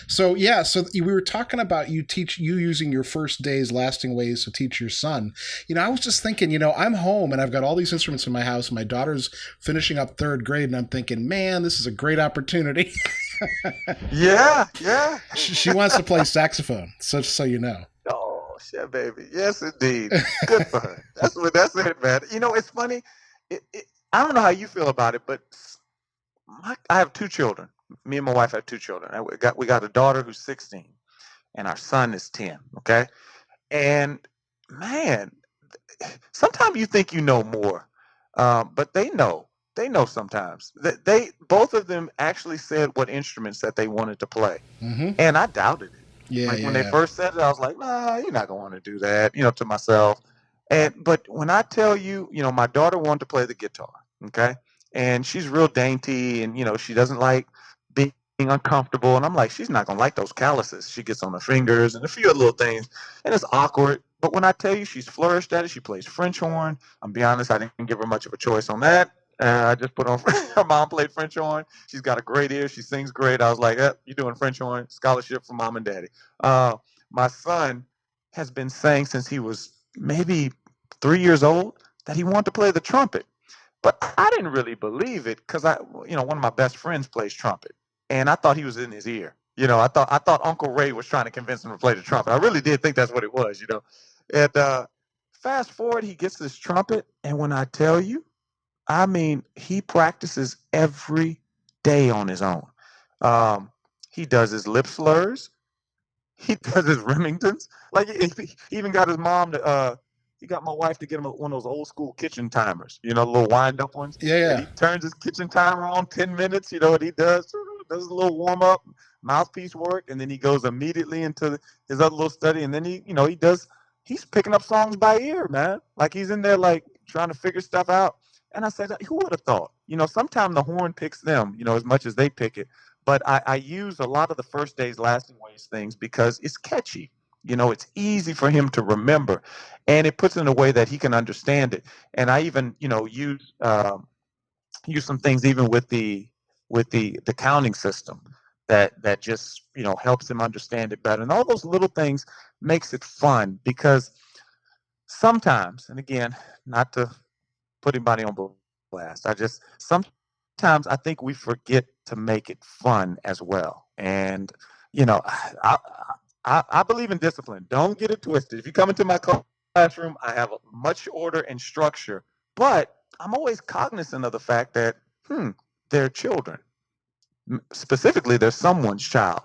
So we were talking about you using your first days lasting ways to teach your son. I was just thinking, I'm home and I've got all these instruments in my house. My daughter's finishing up 3rd grade, and I'm thinking, man, this is a great opportunity. Yeah. She wants to play saxophone, so you know. Oh, shit, baby. Yes, indeed. Good for her. That's it, man. It's funny. I don't know how you feel about it, but I have 2 children. Me and my wife have 2 children. We got a daughter who's 16, and our son is 10. Okay, and man, sometimes you think you know more, but they know. They know sometimes. They both of them actually said what instruments that they wanted to play, and I doubted it. When they first said it, I was like, nah, you're not gonna want to do that, to myself. But when I tell you, my daughter wanted to play the guitar, okay, and she's real dainty, and she doesn't like being uncomfortable, and I'm like, she's not gonna like those calluses she gets on her fingers and a few other little things, and it's awkward. But when I tell you she's flourished at it, she plays French horn. I'm be honest, I didn't give her much of a choice on that. I just put on her mom played French horn. She's got a great ear. She sings great. I was like, you're doing French horn, scholarship for mom and daddy. My son has been saying since he was maybe 3 years old that he wanted to play the trumpet. But I didn't really believe it because one of my best friends plays trumpet, and I thought he was in his ear. I thought Uncle Ray was trying to convince him to play the trumpet. I really did think that's what it was. And fast forward, he gets this trumpet, and when I tell you, I mean, he practices every day on his own. He does his lip slurs. He does his Remingtons. Like he even got his mom to. He got my wife to get him one of those old school kitchen timers. The little wind up ones. Yeah. And he turns his kitchen timer on 10 minutes. You know what he does? does a little warm up, mouthpiece work, and then he goes immediately into his other little study. And then he's picking up songs by ear, man. Like he's in there like trying to figure stuff out. And I said, who would have thought? Sometimes the horn picks them, as much as they pick it. But I use a lot of the first days, lasting ways things because it's catchy. It's easy for him to remember, and it puts it in a way that he can understand it. And I even, use some things even with the counting system that just helps him understand it better. And all those little things makes it fun because sometimes, and again, not to put anybody on blast, sometimes I think we forget to make it fun as well. And you know, I I believe in discipline. Don't get it twisted. If you come into my classroom, I have much order and structure, but I'm always cognizant of the fact that they're children. Specifically, they're someone's child,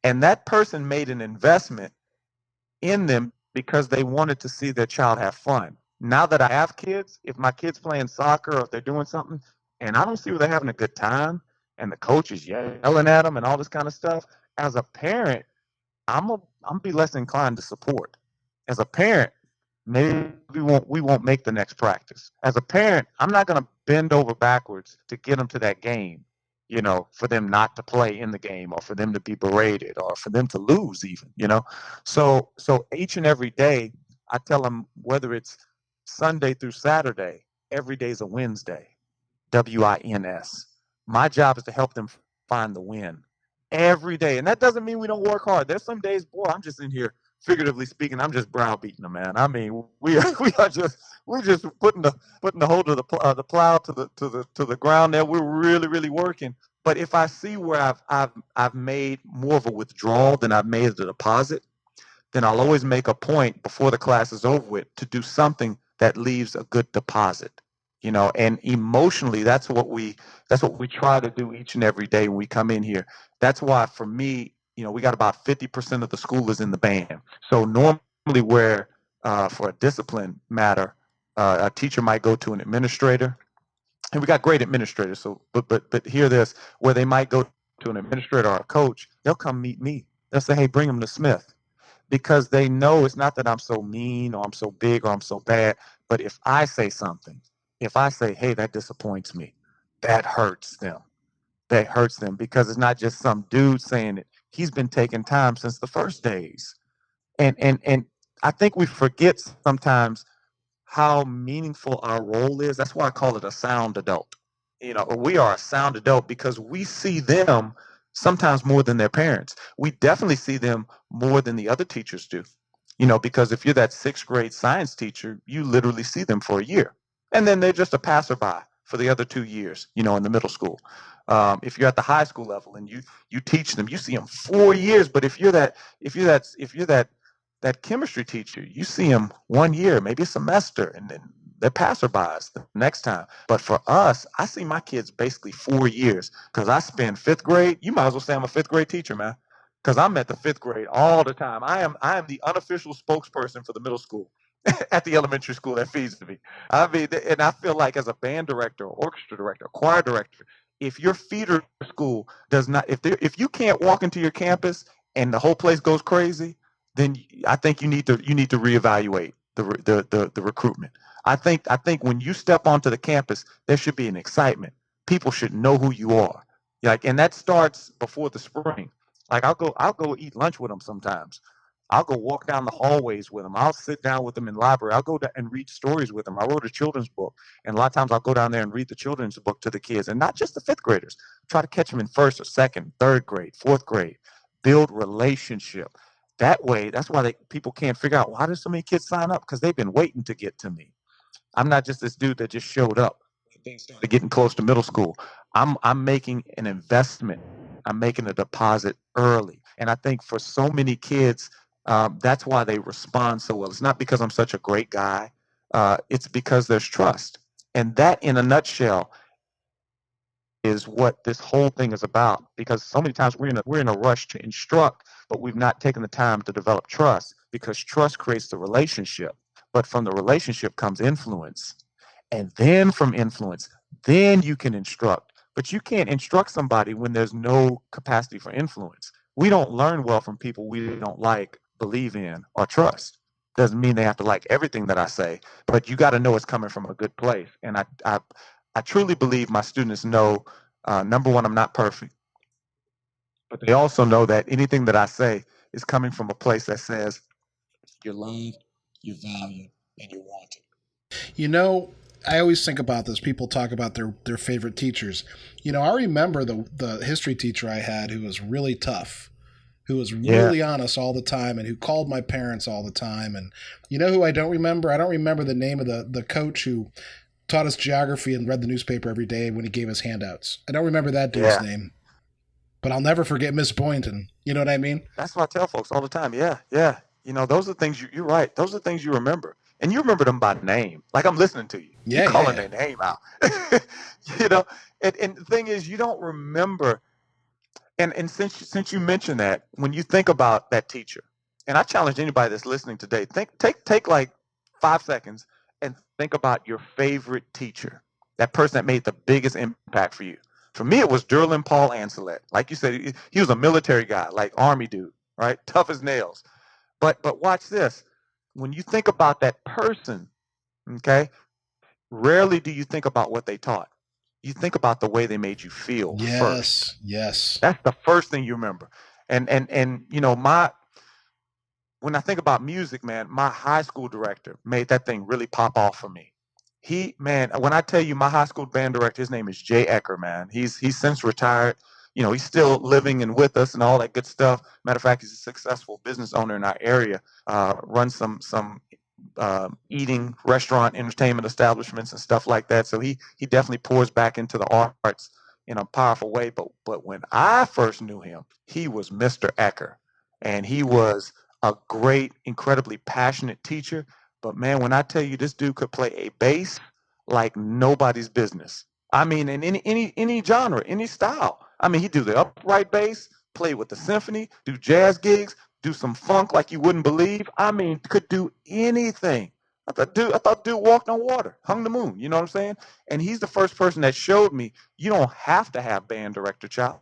and that person made an investment in them because they wanted to see their child have fun. Now that I have kids, if my kid's playing soccer or if they're doing something and I don't see where they're having a good time and the coach is yelling at them and all this kind of stuff, as a parent, I'm be less inclined to support. As a parent, maybe we won't make the next practice. As a parent, I'm not going to bend over backwards to get them to that game, for them not to play in the game or for them to be berated or for them to lose even. So each and every day, I tell them whether it's Sunday through Saturday, every day is a Wednesday. WINS. My job is to help them find the win every day. And that doesn't mean we don't work hard. There's some days, boy, I'm just in here, figuratively speaking, I'm just browbeating them, man. I mean, we're just putting the hold of the plow to the ground there. We're really, really working. But if I see where I've made more of a withdrawal than I've made a deposit, then I'll always make a point before the class is over with to do something that leaves a good deposit. And emotionally, that's what we try to do each and every day when we come in here. That's why for me, we got about 50% of the school is in the band. So normally where for a discipline matter, a teacher might go to an administrator, and we got great administrators. So, but hear this, where they might go to an administrator or a coach, they'll come meet me. They'll say, hey, bring them to Smith, because they know it's not that I'm so mean or I'm so big or I'm so bad, but if I say something, if I say, hey, that disappoints me, that hurts them. That hurts them because it's not just some dude saying it. He's been taking time since the first days. And I think we forget sometimes how meaningful our role is. That's why I call it a sound adult. We are a sound adult because we see them sometimes more than their parents. We definitely see them more than the other teachers do. Because if you're that sixth grade science teacher, you literally see them for a year. And then they're just a passerby for the other 2 years, in the middle school. If you're at the high school level and you teach them, you see them 4 years. But if you're that chemistry teacher, you see them 1 year, maybe a semester, and then they're passerbys the next time. But for us, I see my kids basically 4 years because I spend fifth grade. You might as well say I'm a fifth grade teacher, man, because I'm at the fifth grade all the time. I am the unofficial spokesperson for the middle school at the elementary school that feeds me. I mean, and I feel like as a band director, orchestra director, choir director, if your feeder school does not, if you can't walk into your campus and the whole place goes crazy, then I think you need to reevaluate the recruitment. I think when you step onto the campus, there should be an excitement. People should know who you are. And that starts before the spring. Like I'll go eat lunch with them sometimes. I'll go walk down the hallways with them. I'll sit down with them in the library. I'll go and read stories with them. I wrote a children's book, and a lot of times I'll go down there and read the children's book to the kids, and not just the fifth graders. Try to catch them in first or second, third grade, fourth grade. Build relationship. That way, that's why people can't figure out why do so many kids sign up, because they've been waiting to get to me. I'm not just this dude that just showed up. Things started getting close to middle school. I'm making an investment. I'm making a deposit early, and I think for so many kids, that's why they respond so well. It's not because I'm such a great guy. It's because there's trust, and that, in a nutshell, is what this whole thing is about. Because so many times we're in a rush to instruct, but we've not taken the time to develop trust, because trust creates the relationship. But from the relationship comes influence. And then from influence, then you can instruct. But you can't instruct somebody when there's no capacity for influence. We don't learn well from people we don't like, believe in, or trust. Doesn't mean they have to like everything that I say, but you got to know it's coming from a good place. And I truly believe my students know, number one, I'm not perfect, but they also know that anything that I say is coming from a place that says you're loved, you're valued, and you're wanted. You know, I always think about this. People talk about their favorite teachers. You know, I remember the history teacher I had who was really tough, who was Yeah, really honest all the time, and who called my parents all the time. And you know who I don't remember? I don't remember the name of the coach who taught us geography and read the newspaper every day when he gave us handouts. I don't remember that dude's yeah. name, but I'll never forget Miss Boynton. You know what I mean? That's what I tell folks all the time. Yeah, yeah. Those are things you're right. Those are things you remember. And you remember them by name. Like I'm listening to you. You Yeah, yeah, calling yeah. their name out. you know, and the thing is you don't remember. And since you mentioned that, when you think about that teacher, and I challenge anybody that's listening today, take like 5 seconds and think about your favorite teacher, that person that made the biggest impact for you. For me, it was Derlin Paul Ancelet. Like you said, he was a military guy, like Army dude, right? Tough as nails. But watch this. When you think about that person, okay, rarely do you think about what they taught. You think about the way they made you feel first. Yes, yes. That's the first thing you remember. And my when I think about music, man, my high school director made that thing really pop off for me. Man, when I tell you my high school band director, his name is Jay Ecker, man. He's since retired. He's still living and with us and all that good stuff. Matter of fact, he's a successful business owner in our area. Runs some eating, restaurant, entertainment establishments and stuff like that. So he definitely pours back into the arts in a powerful way. But when I first knew him, he was Mr. Ecker, and he was a great, incredibly passionate teacher. But man, when I tell you this dude could play a bass like nobody's business. I mean, in any genre, any style. I mean, he do the upright bass, play with the symphony, do jazz gigs, do some funk like you wouldn't believe. I mean, could do anything. I thought dude walked on water, hung the moon. You know what I'm saying? And he's the first person that showed me you don't have to have band director chops.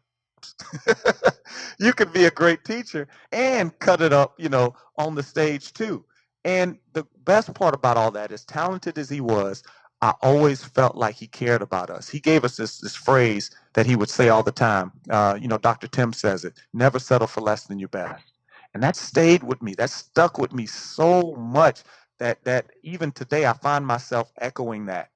You could be a great teacher and cut it up, on the stage too. And the best part about all that, as talented as he was, I always felt like he cared about us. He gave us this phrase that he would say all the time. Dr. Tim says it: never settle for less than your best. And that stayed with me. That stuck with me so much that even today I find myself echoing that.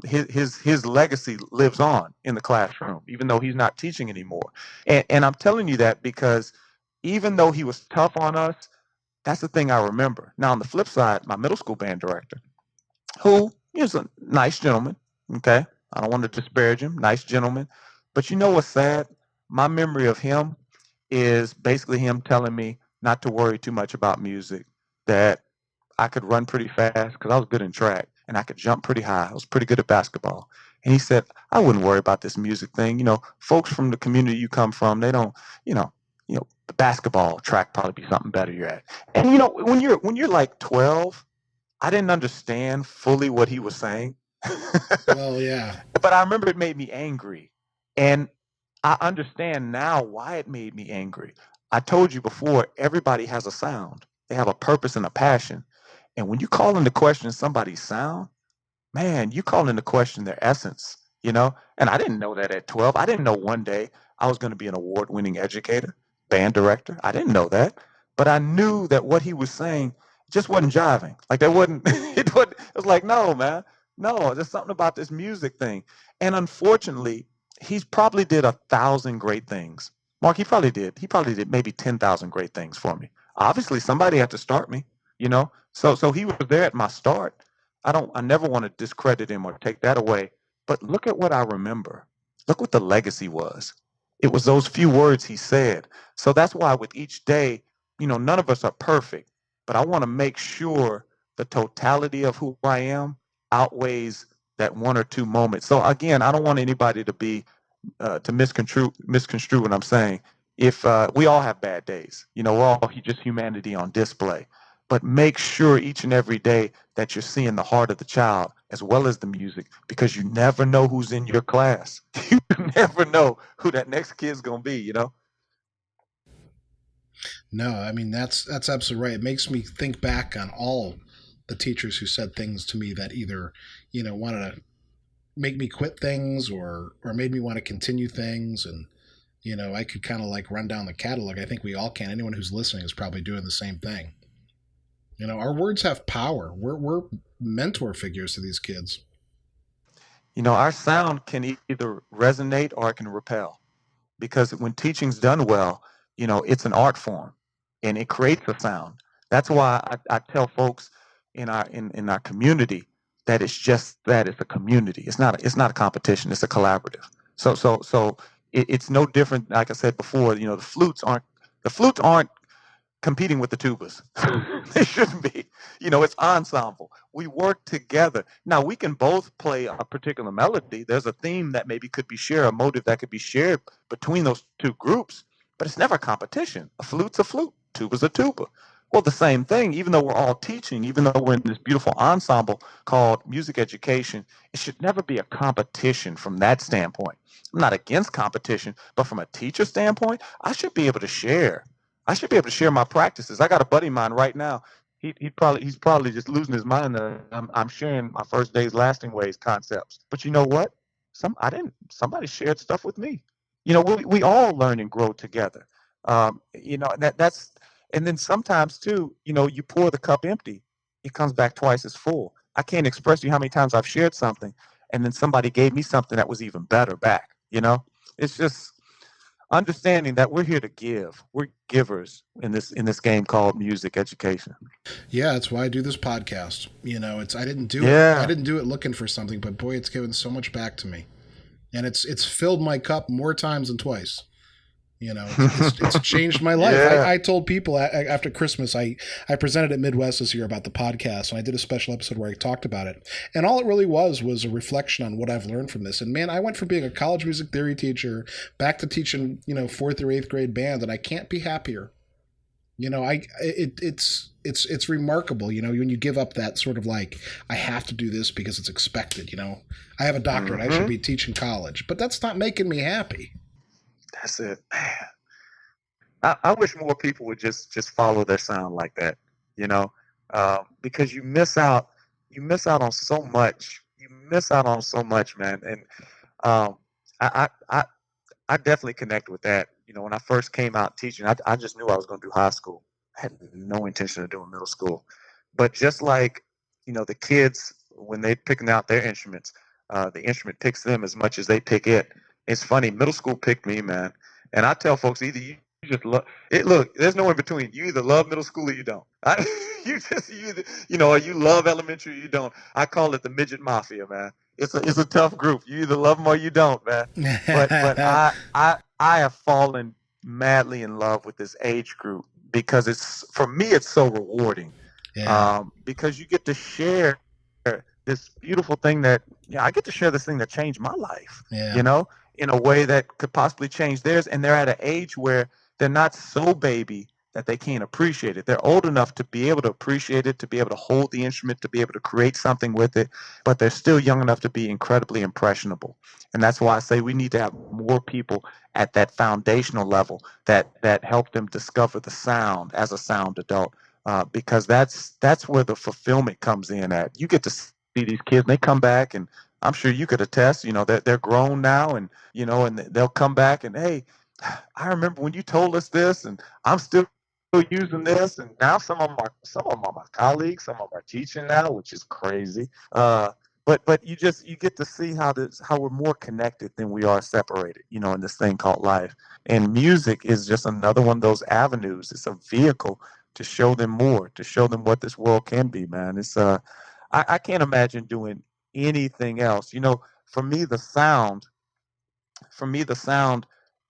His legacy lives on in the classroom, even though he's not teaching anymore. And I'm telling you that because even though he was tough on us, that's the thing I remember. Now, on the flip side, my middle school band director, who is a nice gentleman, okay? I don't want to disparage him, nice gentleman. But you know what's sad? My memory of him is basically him telling me not to worry too much about music, that I could run pretty fast because I was good in track, and I could jump pretty high. I was pretty good at basketball. And he said, I wouldn't worry about this music thing. Folks from the community you come from, they don't, the basketball track probably be something better you're at. And when you're like 12, I didn't understand fully what he was saying. Well, yeah. But I remember it made me angry. And I understand now why it made me angry. I told you before, everybody has a sound. They have a purpose and a passion. And when you call into question somebody's sound, man, you call into question their essence. And I didn't know that at 12. I didn't know one day I was going to be an award-winning educator, band director. I didn't know that. But I knew that what he was saying just wasn't jiving. Like that wasn't it was like, no, man. No, there's something about this music thing. And unfortunately, he's probably did 1,000 great things. Mark, he probably did. He probably did maybe 10,000 great things for me. Obviously, somebody had to start me. So he was there at my start. I never want to discredit him or take that away. But look at what I remember. Look what the legacy was. It was those few words he said. So that's why with each day, none of us are perfect, but I want to make sure the totality of who I am outweighs that one or two moments. So again, I don't want anybody to misconstrue what I'm saying. If we all have bad days, we're all just humanity on display. But make sure each and every day that you're seeing the heart of the child, as well as the music, because you never know who's in your class. You never know who that next kid's gonna be, you know? No, I mean that's absolutely right. It makes me think back on all the teachers who said things to me that either, wanted to make me quit things or made me want to continue things. And I could kind of like run down the catalog. I think we all can. Anyone who's listening is probably doing the same thing. Our words have power. We're mentor figures to these kids. Our sound can either resonate or it can repel, because when teaching's done well, it's an art form and it creates a sound. That's why I tell folks in our community that it's just that it's a community. It's not a competition. It's a collaborative. It's no different. Like I said before, the flutes aren't competing with the tubas. They shouldn't be. It's ensemble. We work together. Now we can both play a particular melody. There's a theme that maybe could be shared, a motive that could be shared between those two groups, but it's never a competition. A flute's a flute, tuba's a tuba. Well, the same thing, even though we're all teaching, even though we're in this beautiful ensemble called music education, it should never be a competition from that standpoint. I'm not against competition, but from a teacher standpoint, I should be able to share. I should be able to share my practices. I got a buddy of mine right now. He's probably just losing his mind that I'm sharing my first day's lasting ways concepts. But you know what? Somebody shared stuff with me. We all learn and grow together. That's and then sometimes too, you pour the cup empty, it comes back twice as full. I can't express to you how many times I've shared something and then somebody gave me something that was even better back. It's just understanding that we're here to give. We're givers in this game called music education. Yeah, that's why I do this podcast. It's I didn't do it. I Yeah. didn't do it looking for something, but boy, it's given so much back to me, and it's filled my cup more times than twice. It's changed my life. Yeah. I told people after Christmas, I presented at Midwest this year about the podcast, and I did a special episode where I talked about it. And all it really was a reflection on what I've learned from this. And man, I went from being a college music theory teacher back to teaching, fourth or eighth grade band, and I can't be happier. It's remarkable. When you give up that sort of like, I have to do this because it's expected. I have a doctorate. I should Hmm. be teaching college, but that's not making me happy. That's it, man. I wish more people would just follow their sound like that, you know, because you miss out on so much. You miss out on so much, man. And um, I, I I I definitely connect with that. When I first came out teaching, I just knew I was going to do high school. I had no intention of doing middle school. But just like, the kids, when they picking out their instruments, the instrument picks them as much as they pick it. It's funny, middle school picked me, man. And I tell folks, either you just love it. Look, there's no in between. You either love middle school or you don't. Or you love elementary or you don't. I call it the midget mafia, man. It's a tough group. You either love them or you don't, man. But I have fallen madly in love with this age group because for me it's so rewarding, Yeah. because you get to share this beautiful thing that I get to share this thing that changed my life, Yeah. you know, in a way that could possibly change theirs. And they're at an age where they're not so baby that they can't appreciate it. They're old enough to be able to appreciate it, to be able to hold the instrument, to be able to create something with it, but they're still young enough to be incredibly impressionable. And that's why I say we need to have more people at that foundational level that help them discover the sound as a sound adult, because that's where the fulfillment comes in. At you get to see these kids, and they come back, and I'm sure you could attest. They're grown now, and and they'll come back and, hey, I remember when you told us this, and I'm still using this, and now some of them are my colleagues, some of them are teaching now, which is crazy. But you get to see how we're more connected than we are separated, in this thing called life. And music is just another one of those avenues. It's a vehicle to show them more, to show them what this world can be, man. I can't imagine doing anything else. For me, the sound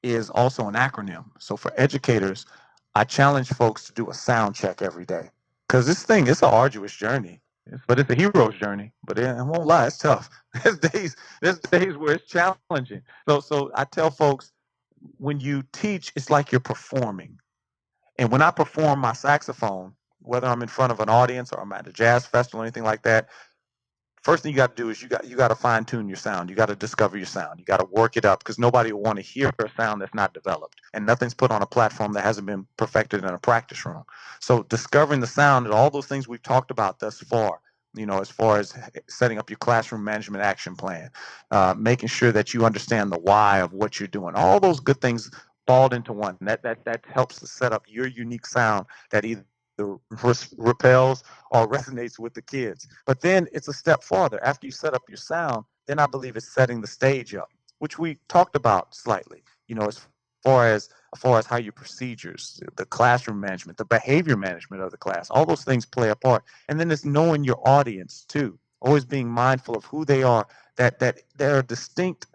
is also an acronym. So for educators, I challenge folks to do a sound check every day, because this thing is an arduous journey, but it's a hero's journey. But I won't lie, it's tough. There's days where it's challenging. So I tell folks, when you teach, it's like you're performing. And when I perform my saxophone, whether I'm in front of an audience or I'm at a jazz festival or anything like that, first thing you got to do is you got to fine tune your sound. You got to discover your sound. You got to work it up because nobody will want to hear a sound that's not developed, and nothing's put on a platform that hasn't been perfected in a practice room. So discovering the sound and all those things we've talked about thus far, as far as setting up your classroom management action plan, making sure that you understand the why of what you're doing, all those good things balled into one. That helps to set up your unique sound that either repels or resonates with the kids. But then it's a step farther. After you set up your sound, then I believe it's setting the stage up, which we talked about slightly. As far as how your procedures, the classroom management, the behavior management of the class, all those things play a part. And then it's knowing your audience too. Always being mindful of who they are. That there are distinct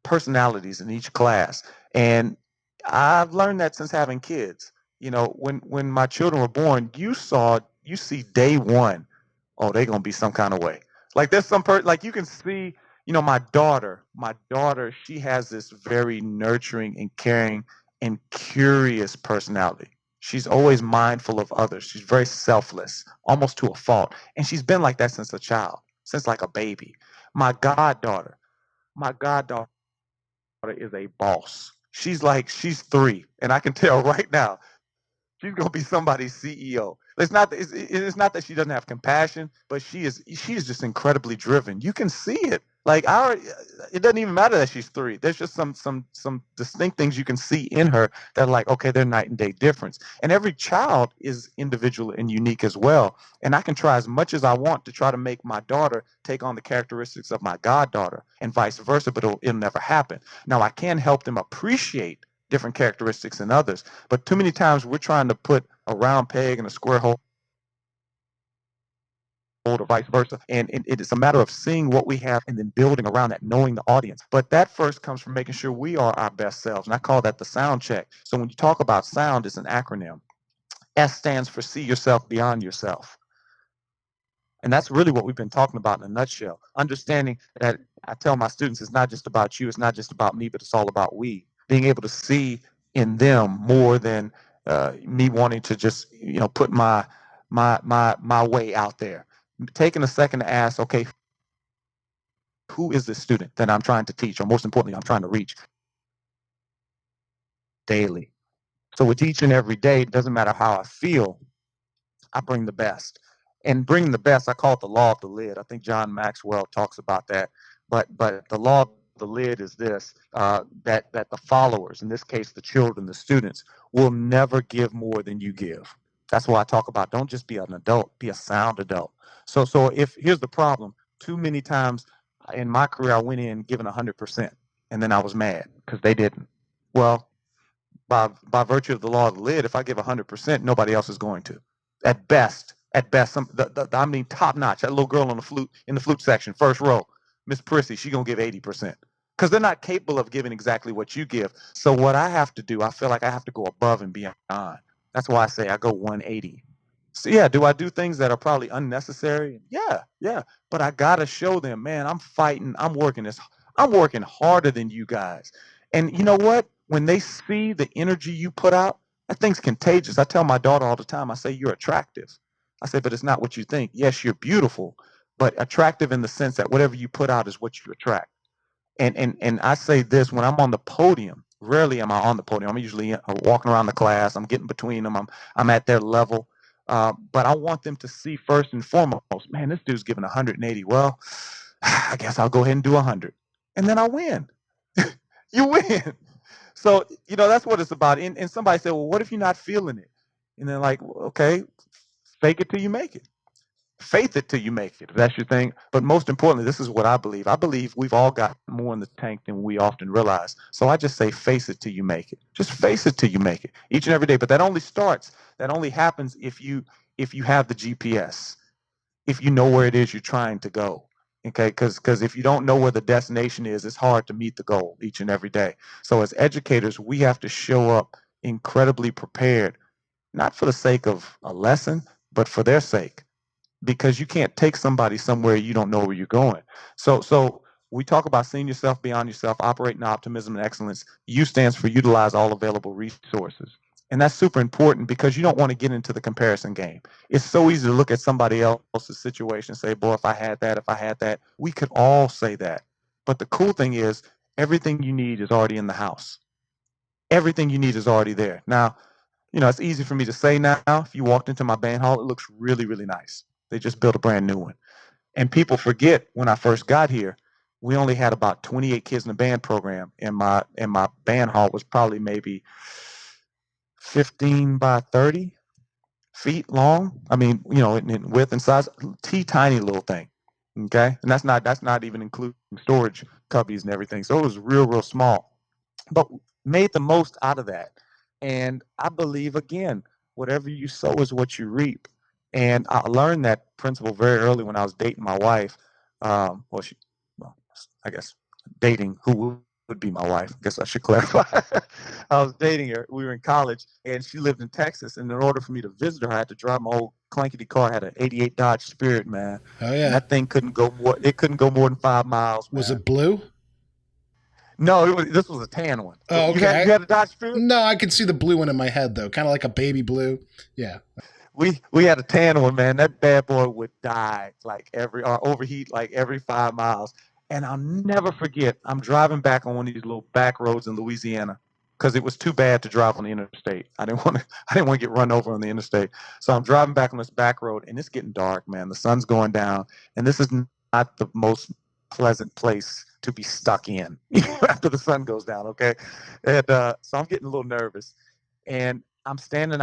personalities in each class. And I've learned that since having kids. When my children were born, you see day one, oh, they're gonna be some kind of way. Like there's like you can see, my daughter, she has this very nurturing and caring and curious personality. She's always mindful of others. She's very selfless, almost to a fault. And she's been like that since a child, since like a baby. My goddaughter is a boss. She's 3, and I can tell right now she's gonna be somebody's CEO. It's not that she doesn't have compassion, but she is just incredibly driven. You can see it. Like it doesn't even matter that she's 3. There's just some distinct things you can see in her that are like, okay, they're night and day difference. And every child is individual and unique as well. And I can try as much as I want to try to make my daughter take on the characteristics of my goddaughter and vice versa, but it'll never happen. Now I can help them appreciate different characteristics in others. But too many times we're trying to put a round peg in a square hole or vice versa. And it is a matter of seeing what we have and then building around that, knowing the audience. But that first comes from making sure we are our best selves. And I call that the sound check. So when you talk about sound, it's an acronym. S stands for see yourself beyond yourself. And that's really what we've been talking about in a nutshell. Understanding that I tell my students it's not just about you, it's not just about me, but it's all about we. Being able to see in them more than me wanting to just put my way out there. Taking a second to ask, okay, who is this student that I'm trying to teach, or most importantly, I'm trying to reach daily. So with each and every day, it doesn't matter how I feel, I bring the best. And bringing the best, I call it the law of the lid. I think John Maxwell talks about that. But the law of the lid is this: that the followers, in this case the children, the students, will never give more than you give. That's why I talk about don't just be an adult, be a sound adult. So if here's the problem: too many times in my career I went in giving 100%, and then I was mad because they didn't. Well, by virtue of the law of the lid, if I give 100%, nobody else is going to. At best, I mean, top notch. That little girl on the flute in the flute section, first row, Miss Prissy, she gonna give 80% because they're not capable of giving exactly what you give. So what I have to do, I feel like I have to go above and beyond. That's why I say I go 180. So yeah, do I do things that are probably unnecessary? Yeah. But I gotta show them, man, I'm fighting, I'm working harder than you guys. And you know what? When they see the energy you put out, that thing's contagious. I tell my daughter all the time, I say, you're attractive. I say, but it's not what you think. Yes, you're beautiful, but attractive in the sense that whatever you put out is what you attract. And I say this when I'm on the podium. Rarely am I on the podium. I'm usually walking around the class. I'm getting between them. I'm at their level. But I want them to see first and foremost, man, this dude's giving 180. Well, I guess I'll go ahead and do 100, and then I win. You win. So that's what it's about. And somebody said, well, what if you're not feeling it? And they're like, well, okay, fake it till you make it. Faith it till you make it, if that's your thing. But most importantly, this is what I believe. I believe we've all got more in the tank than we often realize. So I just say face it till you make it. Just face it till you make it each and every day. But that only happens if you have the GPS, if you know where it is you're trying to go. Okay, because if you don't know where the destination is, it's hard to meet the goal each and every day. So as educators, we have to show up incredibly prepared, not for the sake of a lesson, but for their sake, because you can't take somebody somewhere you don't know where you're going. So we talk about seeing yourself beyond yourself, operating optimism and excellence. U stands for utilize all available resources. And that's super important because you don't want to get into the comparison game. It's so easy to look at somebody else's situation and say, boy, if I had that, if I had that, we could all say that. But the cool thing is everything you need is already in the house. Everything you need is already there. Now, it's easy for me to say now. If you walked into my band hall, it looks really, really nice. They just built a brand new one. And people forget when I first got here, we only had about 28 kids in the band program, and my band hall was probably maybe 15 by 30 feet long. I mean, in width and size, tiny little thing. Okay, and that's not even including storage cubbies and everything. So it was real, real small, but made the most out of that. And I believe again, whatever you sow is what you reap. And I learned that principle very early when I was dating my wife. Well, I guess dating who would be my wife. I guess I should clarify. I was dating her. We were in college, and she lived in Texas. And in order for me to visit her, I had to drive my old clankety car. I had an '88 Dodge Spirit, man. Oh And yeah. that thing couldn't go more. It couldn't go more than 5 miles. Was man. it blue? No, this was a tan one. Oh, okay. You had a Dodge Spirit? No, I can see the blue one in my head though, kind of like a baby blue. Yeah. We had a tan one, man. That bad boy would die or overheat like every 5 miles. And I'll never forget. I'm driving back on one of these little back roads in Louisiana because it was too bad to drive on the interstate. I didn't want to get run over on the interstate. So I'm driving back on this back road, and it's getting dark, man. The sun's going down, and this is not the most pleasant place to be stuck in after the sun goes down. Okay, and so I'm getting a little nervous, and I'm standing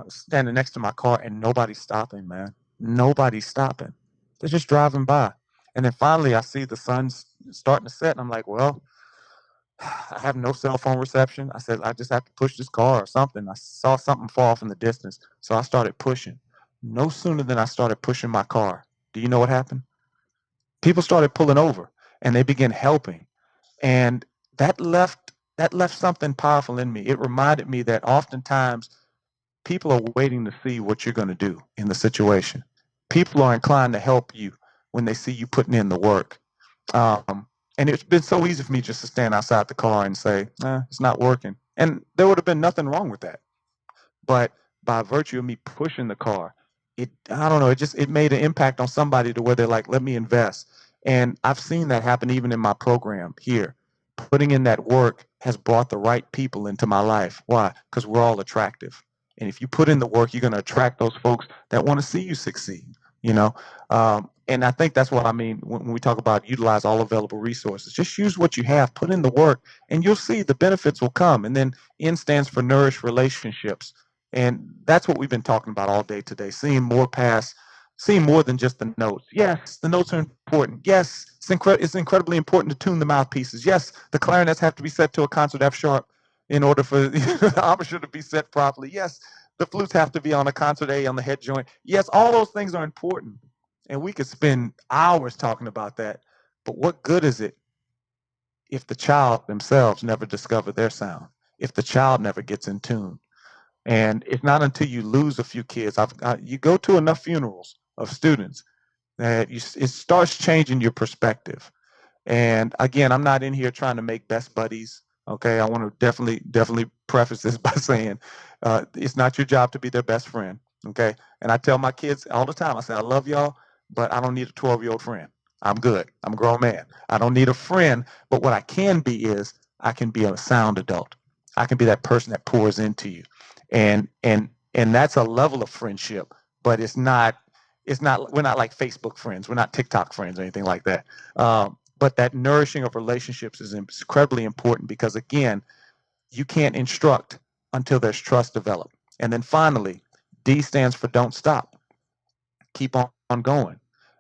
standing next to my car, and nobody's stopping, man. Nobody's stopping. They're just driving by. And then finally, I see the sun's starting to set, and I'm like, well, I have no cell phone reception. I said, I just have to push this car or something. I saw something fall off in the distance, so I started pushing. No sooner than I started pushing my car, do you know what happened? People started pulling over, and they began helping. And that left something powerful in me. It reminded me that oftentimes people are waiting to see what you're going to do in the situation. People are inclined to help you when they see you putting in the work. And it's been so easy for me just to stand outside the car and say, it's not working. And there would have been nothing wrong with that. But by virtue of me pushing the car, I don't know, it made an impact on somebody to where they're like, let me invest. And I've seen that happen even in my program here. Putting in that work has brought the right people into my life. Why? Because we're all attractive. And if you put in the work, you're going to attract those folks that want to see you succeed, you know? And I think that's what I mean when we talk about utilize all available resources. Just use what you have, put in the work, and you'll see the benefits will come. And then N stands for Nourish relationships. And that's what we've been talking about all day today, seeing more than just the notes. Yes, the notes are important. Yes, it's incredibly important to tune the mouthpieces. Yes, the clarinets have to be set to a concert F sharp in order for the embouchure to be set properly. Yes, the flutes have to be on a concert A on the head joint. Yes, all those things are important. And we could spend hours talking about that. But what good is it if the child themselves never discover their sound, if the child never gets in tune? And it's not until you lose a few kids, you go to enough funerals of students that it starts changing your perspective. And again, I'm not in here trying to make best buddies. Okay, I want to definitely preface this by saying it's not your job to be their best friend. Okay, and I tell my kids all the time, I say, I love y'all, but I don't need a 12-year-old friend. I'm good. I'm a grown man. I don't need a friend, but what I can be is I can be a sound adult. I can be that person that pours into you, and that's a level of friendship, but it's not we're not like Facebook friends. We're not TikTok friends or anything like that. But that nourishing of relationships is incredibly important because, again, you can't instruct until there's trust developed. And then finally, D stands for don't stop. Keep on going.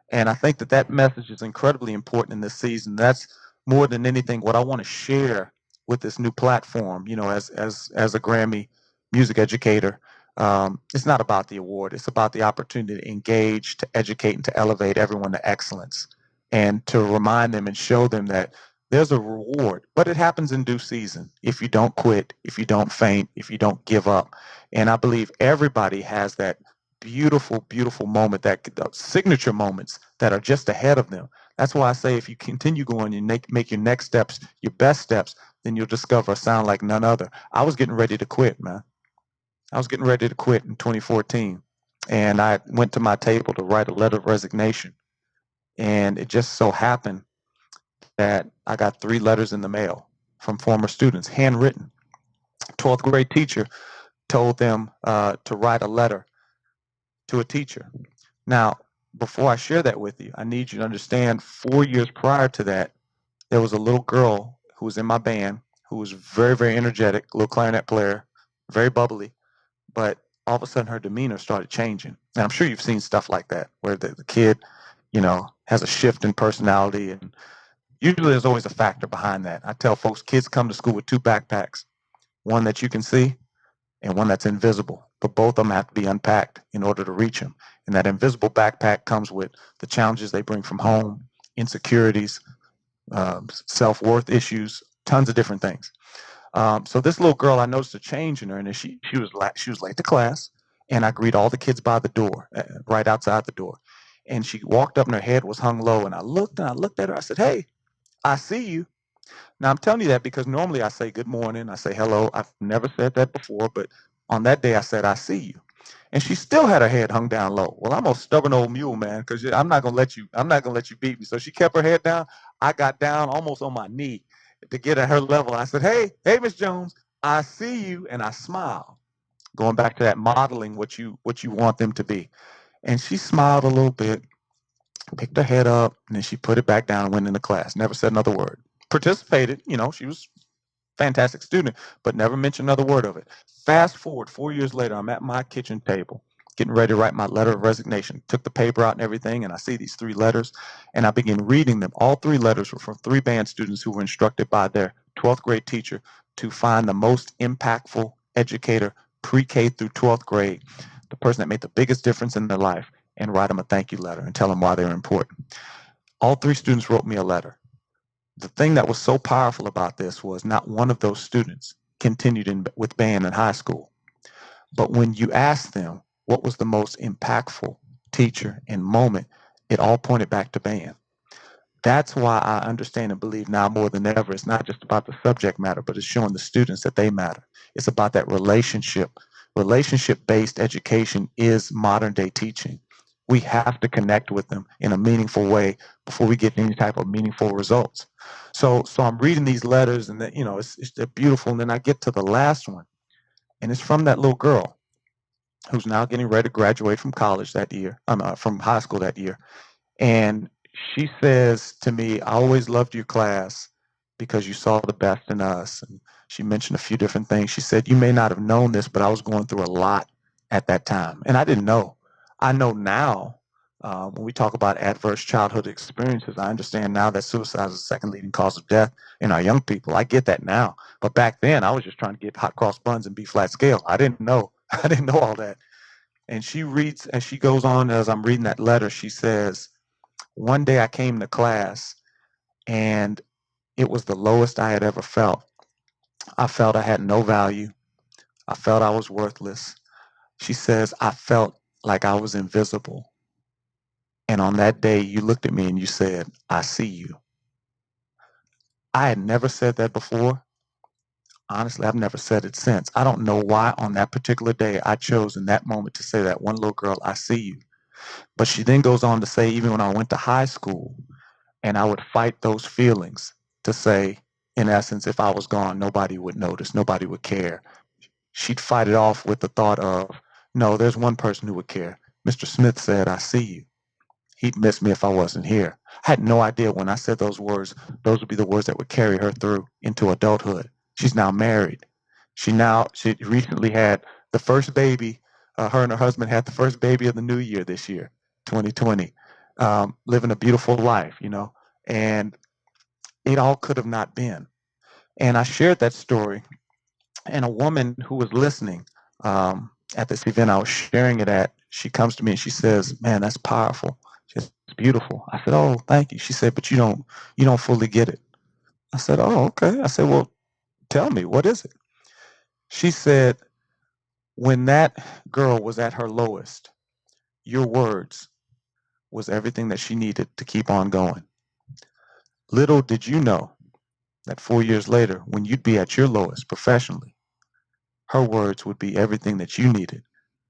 And I think that message is incredibly important in this season. That's more than anything what I want to share with this new platform, as a Grammy music educator. It's not about the award. It's about the opportunity to engage, to educate, and to elevate everyone to excellence, and to remind them and show them that there's a reward, but it happens in due season. If you don't quit, if you don't faint, if you don't give up. And I believe everybody has that beautiful, beautiful moment, that signature moments that are just ahead of them. That's why I say if you continue going and make your next steps, your best steps, then you'll discover a sound like none other. I was getting ready to quit, man. I was getting ready to quit in 2014, and I went to my table to write a letter of resignation. And it just so happened that I got 3 letters in the mail from former students, handwritten. 12th grade teacher told them to write a letter to a teacher. Now, before I share that with you, I need you to understand 4 years prior to that, there was a little girl who was in my band who was very, very energetic, little clarinet player, very bubbly, but all of a sudden her demeanor started changing. And I'm sure you've seen stuff like that where the kid, has a shift in personality. And usually there's always a factor behind that. I tell folks kids come to school with 2 backpacks, one that you can see and one that's invisible. But both of them have to be unpacked in order to reach them. And that invisible backpack comes with the challenges they bring from home, insecurities, self-worth issues, tons of different things. So this little girl, I noticed a change in her, and she was late to class, and I greet all the kids by the door, right outside the door. And she walked up, and her head was hung low, and I looked at her. I said, "Hey, I see you." Now I'm telling you that because normally I say good morning, I say hello. I've never said that before, but on that day I said, "I see you." And she still had her head hung down low. Well, I'm a stubborn old mule, man, because I'm not gonna let you beat me. So she kept her head down. I got down almost on my knee to get at her level. I said, hey, Miss Jones, I see you, and I smiled, going back to that modeling what you want them to be. And she smiled a little bit, picked her head up, and then she put it back down and went into class. Never said another word. Participated, she was fantastic student, but never mentioned another word of it. Fast forward 4 years later, I'm at my kitchen table getting ready to write my letter of resignation. Took the paper out and everything, and I see these 3 letters, and I begin reading them. All 3 letters were from 3 band students who were instructed by their 12th grade teacher to find the most impactful educator pre-K through 12th grade, the person that made the biggest difference in their life, and write them a thank you letter and tell them why they're important. All 3 students wrote me a letter. The thing that was so powerful about this was not one of those students continued with band in high school. But when you asked them what was the most impactful teacher and moment, it all pointed back to band. That's why I understand and believe now more than ever, it's not just about the subject matter, but it's showing the students that they matter. It's about that relationship. Relationship-based education is modern day teaching. We have to connect with them in a meaningful way before we get any type of meaningful results. So I'm reading these letters, and they're beautiful. And then I get to the last one, and it's from that little girl who's now getting ready to graduate from college that year, from high school that year. And she says to me, "I always loved your class because you saw the best in us." And she mentioned a few different things. She said, "You may not have known this, but I was going through a lot at that time." And I didn't know. I know now, when we talk about adverse childhood experiences, I understand now that suicide is the second leading cause of death in our young people. I get that now. But back then, I was just trying to get hot cross buns and B flat scale. I didn't know. I didn't know all that. And she reads, as she goes on, as I'm reading that letter, she says, "One day I came to class, and it was the lowest I had ever felt. I felt I had no value. I felt I was worthless." She says, "I felt like I was invisible. And on that day, you looked at me and you said, 'I see you.'" I had never said that before. Honestly, I've never said it since. I don't know why on that particular day I chose in that moment to say that one little girl, "I see you." But she then goes on to say, even when I went to high school, and I would fight those feelings to say, in essence, if I was gone, nobody would notice, nobody would care. She'd fight it off with the thought of, no, there's one person who would care. Mr. Smith said, "I see you." He'd miss me if I wasn't here. I had no idea when I said those words, those would be the words that would carry her through into adulthood. She's now married. She recently had the first baby. Her and her husband had the first baby of the new year this year, 2020. Living a beautiful life, and it all could have not been. And I shared that story, and a woman who was listening at this event I was sharing it at, she comes to me and she says, "Man, that's powerful. It's beautiful." I said, "Oh, thank you." She said, "But you don't fully get it." I said, "Oh, okay." I said, "Well, tell me, what is it?" She said, "When that girl was at her lowest, your words was everything that she needed to keep on going. Little did you know that 4 years later, when you'd be at your lowest professionally, her words would be everything that you needed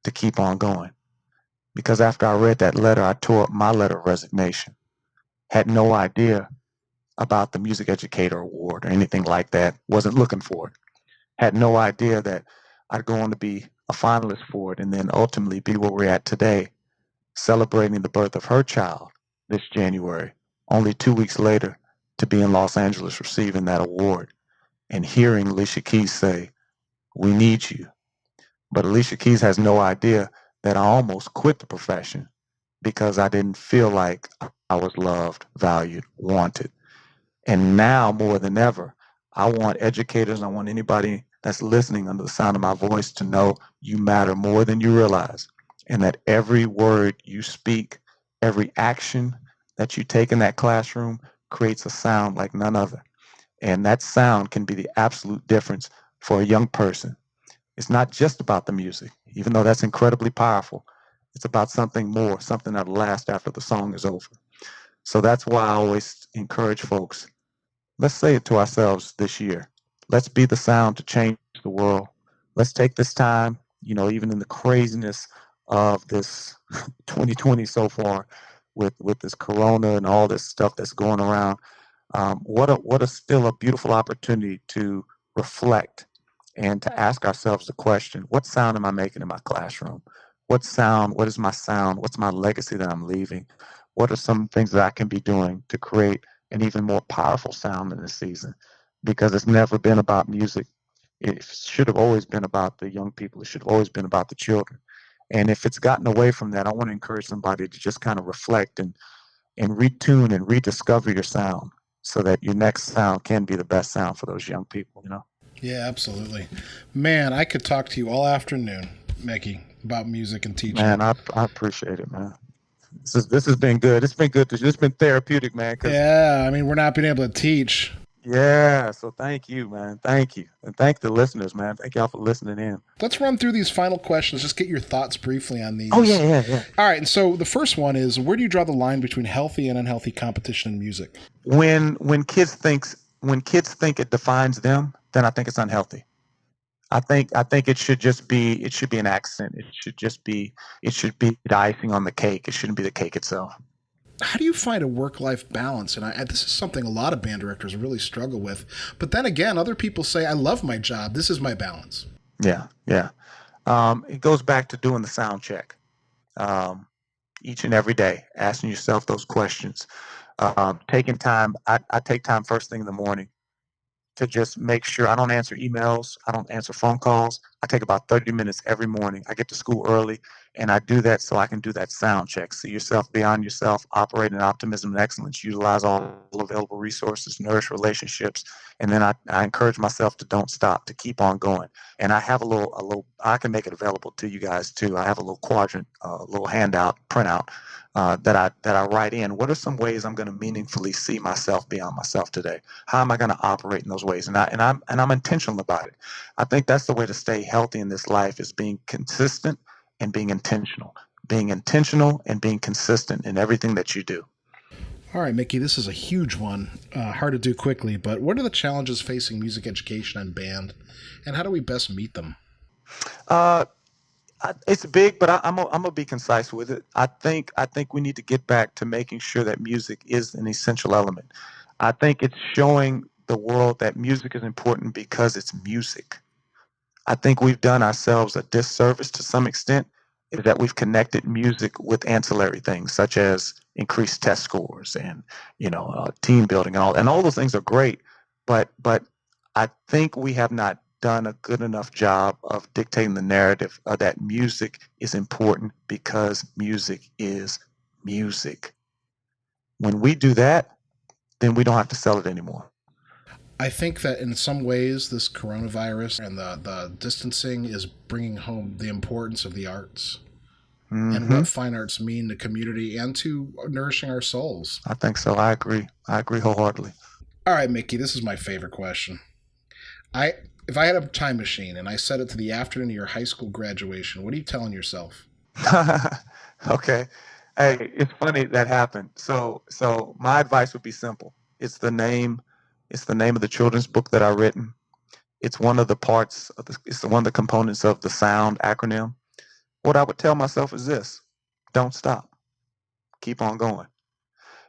to keep on going. Because after I read that letter, I tore up my letter of resignation. Had no idea about the Music Educator Award or anything like that. Wasn't looking for it. Had no idea that I'd go on to be a finalist for it and then ultimately be where we're at today, celebrating the birth of her child this January, only 2 weeks later to be in Los Angeles receiving that award and hearing Alicia Keys say, "We need you." But Alicia Keys has no idea that I almost quit the profession because I didn't feel like I was loved, valued, wanted. And now more than ever, I want educators, I want anybody that's listening under the sound of my voice to know you matter more than you realize, and that every word you speak, every action that you take in that classroom creates a sound like none other. And that sound can be the absolute difference for a young person. It's not just about the music, even though that's incredibly powerful. It's about something more, something that'll last after the song is over. So that's why I always encourage folks, let's say it to ourselves this year. Let's be the sound to change the world. Let's take this time, even in the craziness of this 2020 so far with this corona and all this stuff that's going around. What a still a beautiful opportunity to reflect and to ask ourselves the question, what sound am I making in my classroom? What is my sound? What's my legacy that I'm leaving? What are some things that I can be doing to create an even more powerful sound in this season? Because it's never been about music. It should have always been about the young people. It should have always been about the children. And if it's gotten away from that, I want to encourage somebody to just kind of reflect and retune and rediscover your sound so that your next sound can be the best sound for those young people. Yeah, absolutely. Man, I could talk to you all afternoon, Mickey, about music and teaching. Man, I appreciate it, man. This has been good. It's been good. It's been therapeutic, man. Yeah, I mean, we're not being able to teach. Yeah, so thank you, man. Thank you. And thank the listeners, man. Thank y'all for listening in. Let's run through these final questions. Just get your thoughts briefly on these. Oh, yeah. All right, and so the first one is, where do you draw the line between healthy and unhealthy competition in music? When kids think it defines them, then I think it's unhealthy. I think it should be an accent. It should be the icing on the cake. It shouldn't be the cake itself. How do you find a work-life balance? And this is something a lot of band directors really struggle with. But then again, other people say, I love my job. This is my balance. Yeah. It goes back to doing the sound check each and every day, asking yourself those questions. Taking time. I take time first thing in the morning to just make sure I don't answer emails. I don't answer phone calls. I take about 30 minutes every morning. I get to school early, and I do that so I can do that sound check. See yourself beyond yourself, operate in optimism and excellence, utilize all available resources, nourish relationships, and then I encourage myself to don't stop, to keep on going. And I have a little, I can make it available to you guys too. I have a little quadrant, a little handout, printout that I write in. What are some ways I'm going to meaningfully see myself beyond myself today? How am I going to operate in those ways? And I'm intentional about it. I think that's the way to stay healthy in this life, is being consistent and being intentional. Being intentional and being consistent in everything that you do. All right, Mickey, this is a huge one. Hard to do quickly, but what are the challenges facing music education and band, and how do we best meet them? It's big, but I'm gonna be concise with it. I think we need to get back to making sure that music is an essential element. I think it's showing the world that music is important because it's music. I think we've done ourselves a disservice to some extent, is that we've connected music with ancillary things such as increased test scores and team building and all those things are great, but I think we have not done a good enough job of dictating the narrative that music is important because music is music. When we do that, then we don't have to sell it anymore. I think that in some ways, this coronavirus and the distancing is bringing home the importance of the arts and what fine arts mean to community and to nourishing our souls. I think so. I agree wholeheartedly. All right, Mickey, this is my favorite question. If I had a time machine and I set it to the afternoon of your high school graduation, what are you telling yourself? Okay. Hey, it's funny that happened. So my advice would be simple. It's the name of the children's book that I've written. It's one of the parts of it's one of the components of the S.O.U.N.D acronym. What I would tell myself is this: don't stop, keep on going.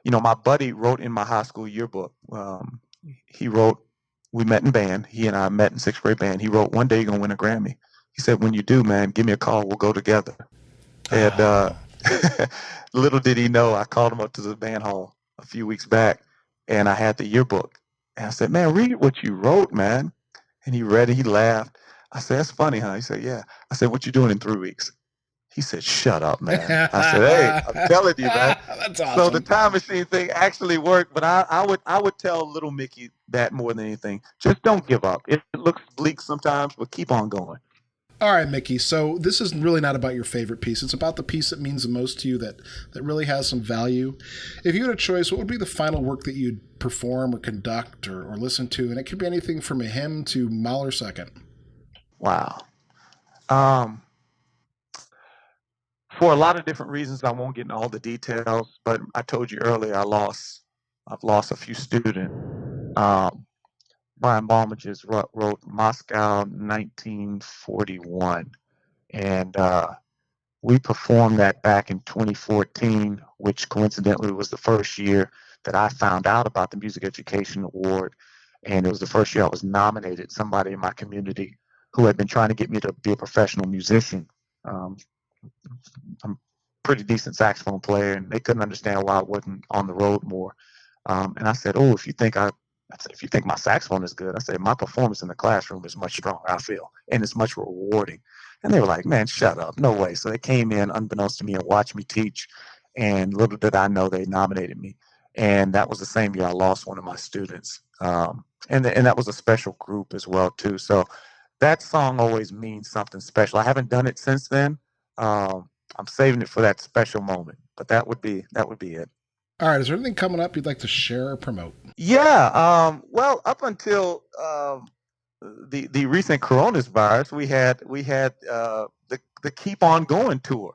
My buddy wrote in my high school yearbook. He wrote, we met in band. He and I met in sixth grade band. He wrote, "One day you're gonna win a Grammy." He said, "When you do, man, give me a call. We'll go together." And little did he know, I called him up to the band hall a few weeks back, and I had the yearbook. And I said, "Man, read what you wrote, man." And he read it. He laughed. I said, "That's funny, huh?" He said, "Yeah." I said, "What you doing in 3 weeks?" He said, "Shut up, man." I said, "Hey, I'm telling you, man." That's awesome. So the time machine thing actually worked, but I would tell little Mickey that more than anything. Just don't give up. It looks bleak sometimes, but keep on going. All right, Mickey. So this is really not about your favorite piece. It's about the piece that means the most to you, that really has some value. If you had a choice, what would be the final work that you'd perform or conduct or listen to? And it could be anything from a hymn to Mahler Second. Wow. For a lot of different reasons, I won't get into all the details, but I told you earlier I've lost a few students. Brian Balmages wrote Moscow 1941, and we performed that back in 2014, which coincidentally was the first year that I found out about the Music Education Award, and it was the first year I was nominated. Somebody in my community who had been trying to get me to be a professional musician. I'm a pretty decent saxophone player, and they couldn't understand why I wasn't on the road more. And I said, "Oh, if you think my saxophone is good," I said, "my performance in the classroom is much stronger, I feel, and it's much rewarding." And they were like, "Man, shut up, no way." So they came in unbeknownst to me and watched me teach, and little did I know they nominated me. And that was the same year I lost one of my students. And that was a special group as well too. So that song always means something special. I haven't done it since then. I'm saving it for that special moment, but that would be it. All right. Is there anything coming up you'd like to share or promote? Yeah. Well, up until the recent coronavirus, we had the Keep On Going tour,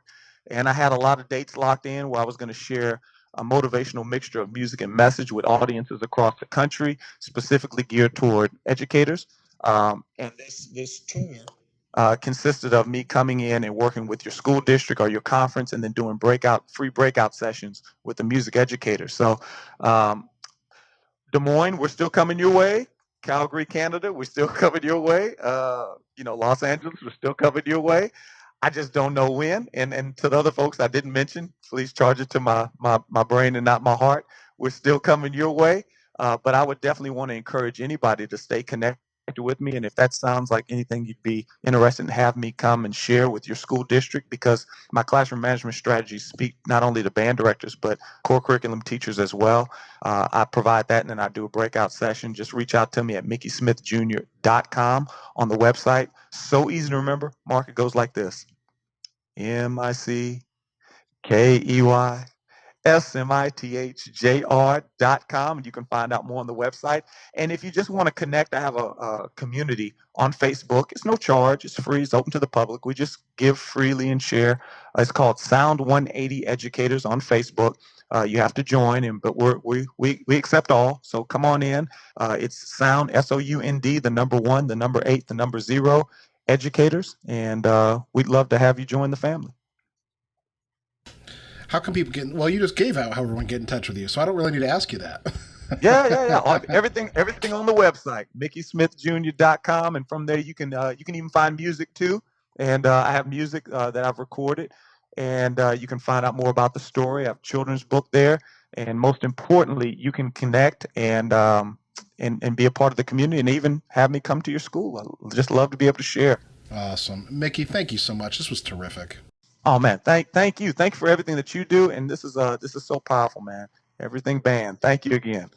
and I had a lot of dates locked in where I was going to share a motivational mixture of music and message with audiences across the country, specifically geared toward educators. And this tour consisted of me coming in and working with your school district or your conference, and then doing free breakout sessions with the music educators. So Des Moines, we're still coming your way. Calgary, Canada, we're still coming your way. Los Angeles, we're still coming your way. I just don't know when. And to the other folks I didn't mention, please charge it to my brain and not my heart. We're still coming your way. But I would definitely want to encourage anybody to stay connected with me. And if that sounds like anything you'd be interested in, have me come and share with your school district, because my classroom management strategies speak not only to band directors, but core curriculum teachers as well. I provide that, and then I do a breakout session. Just reach out to me at MickeySmithJr.com on the website. So easy to remember. Mark, it goes like this: MickeySmithJr.com, and you can find out more on the website. And if you just want to connect, I have a community on Facebook. It's no charge. It's free. It's open to the public. We just give freely and share. It's called Sound 180 Educators on Facebook. You have to join, but we accept all. So come on in. It's Sound, S-O-U-N-D, the number 1, the number 8, the number 0 educators, and we'd love to have you join the family. How can people get? Well, you just gave out how everyone get in touch with you, so I don't really need to ask you that. Yeah. Everything on the website, MickeySmithJr.com, and from there you can even find music too. And I have music that I've recorded, and you can find out more about the story. I have a children's book there, and most importantly, you can connect and be a part of the community, and even have me come to your school. I'd just love to be able to share. Awesome, Mickey. Thank you so much. This was terrific. Oh man, thank you. Thank you for everything that you do, and this is so powerful, man. Everything band. Thank you again.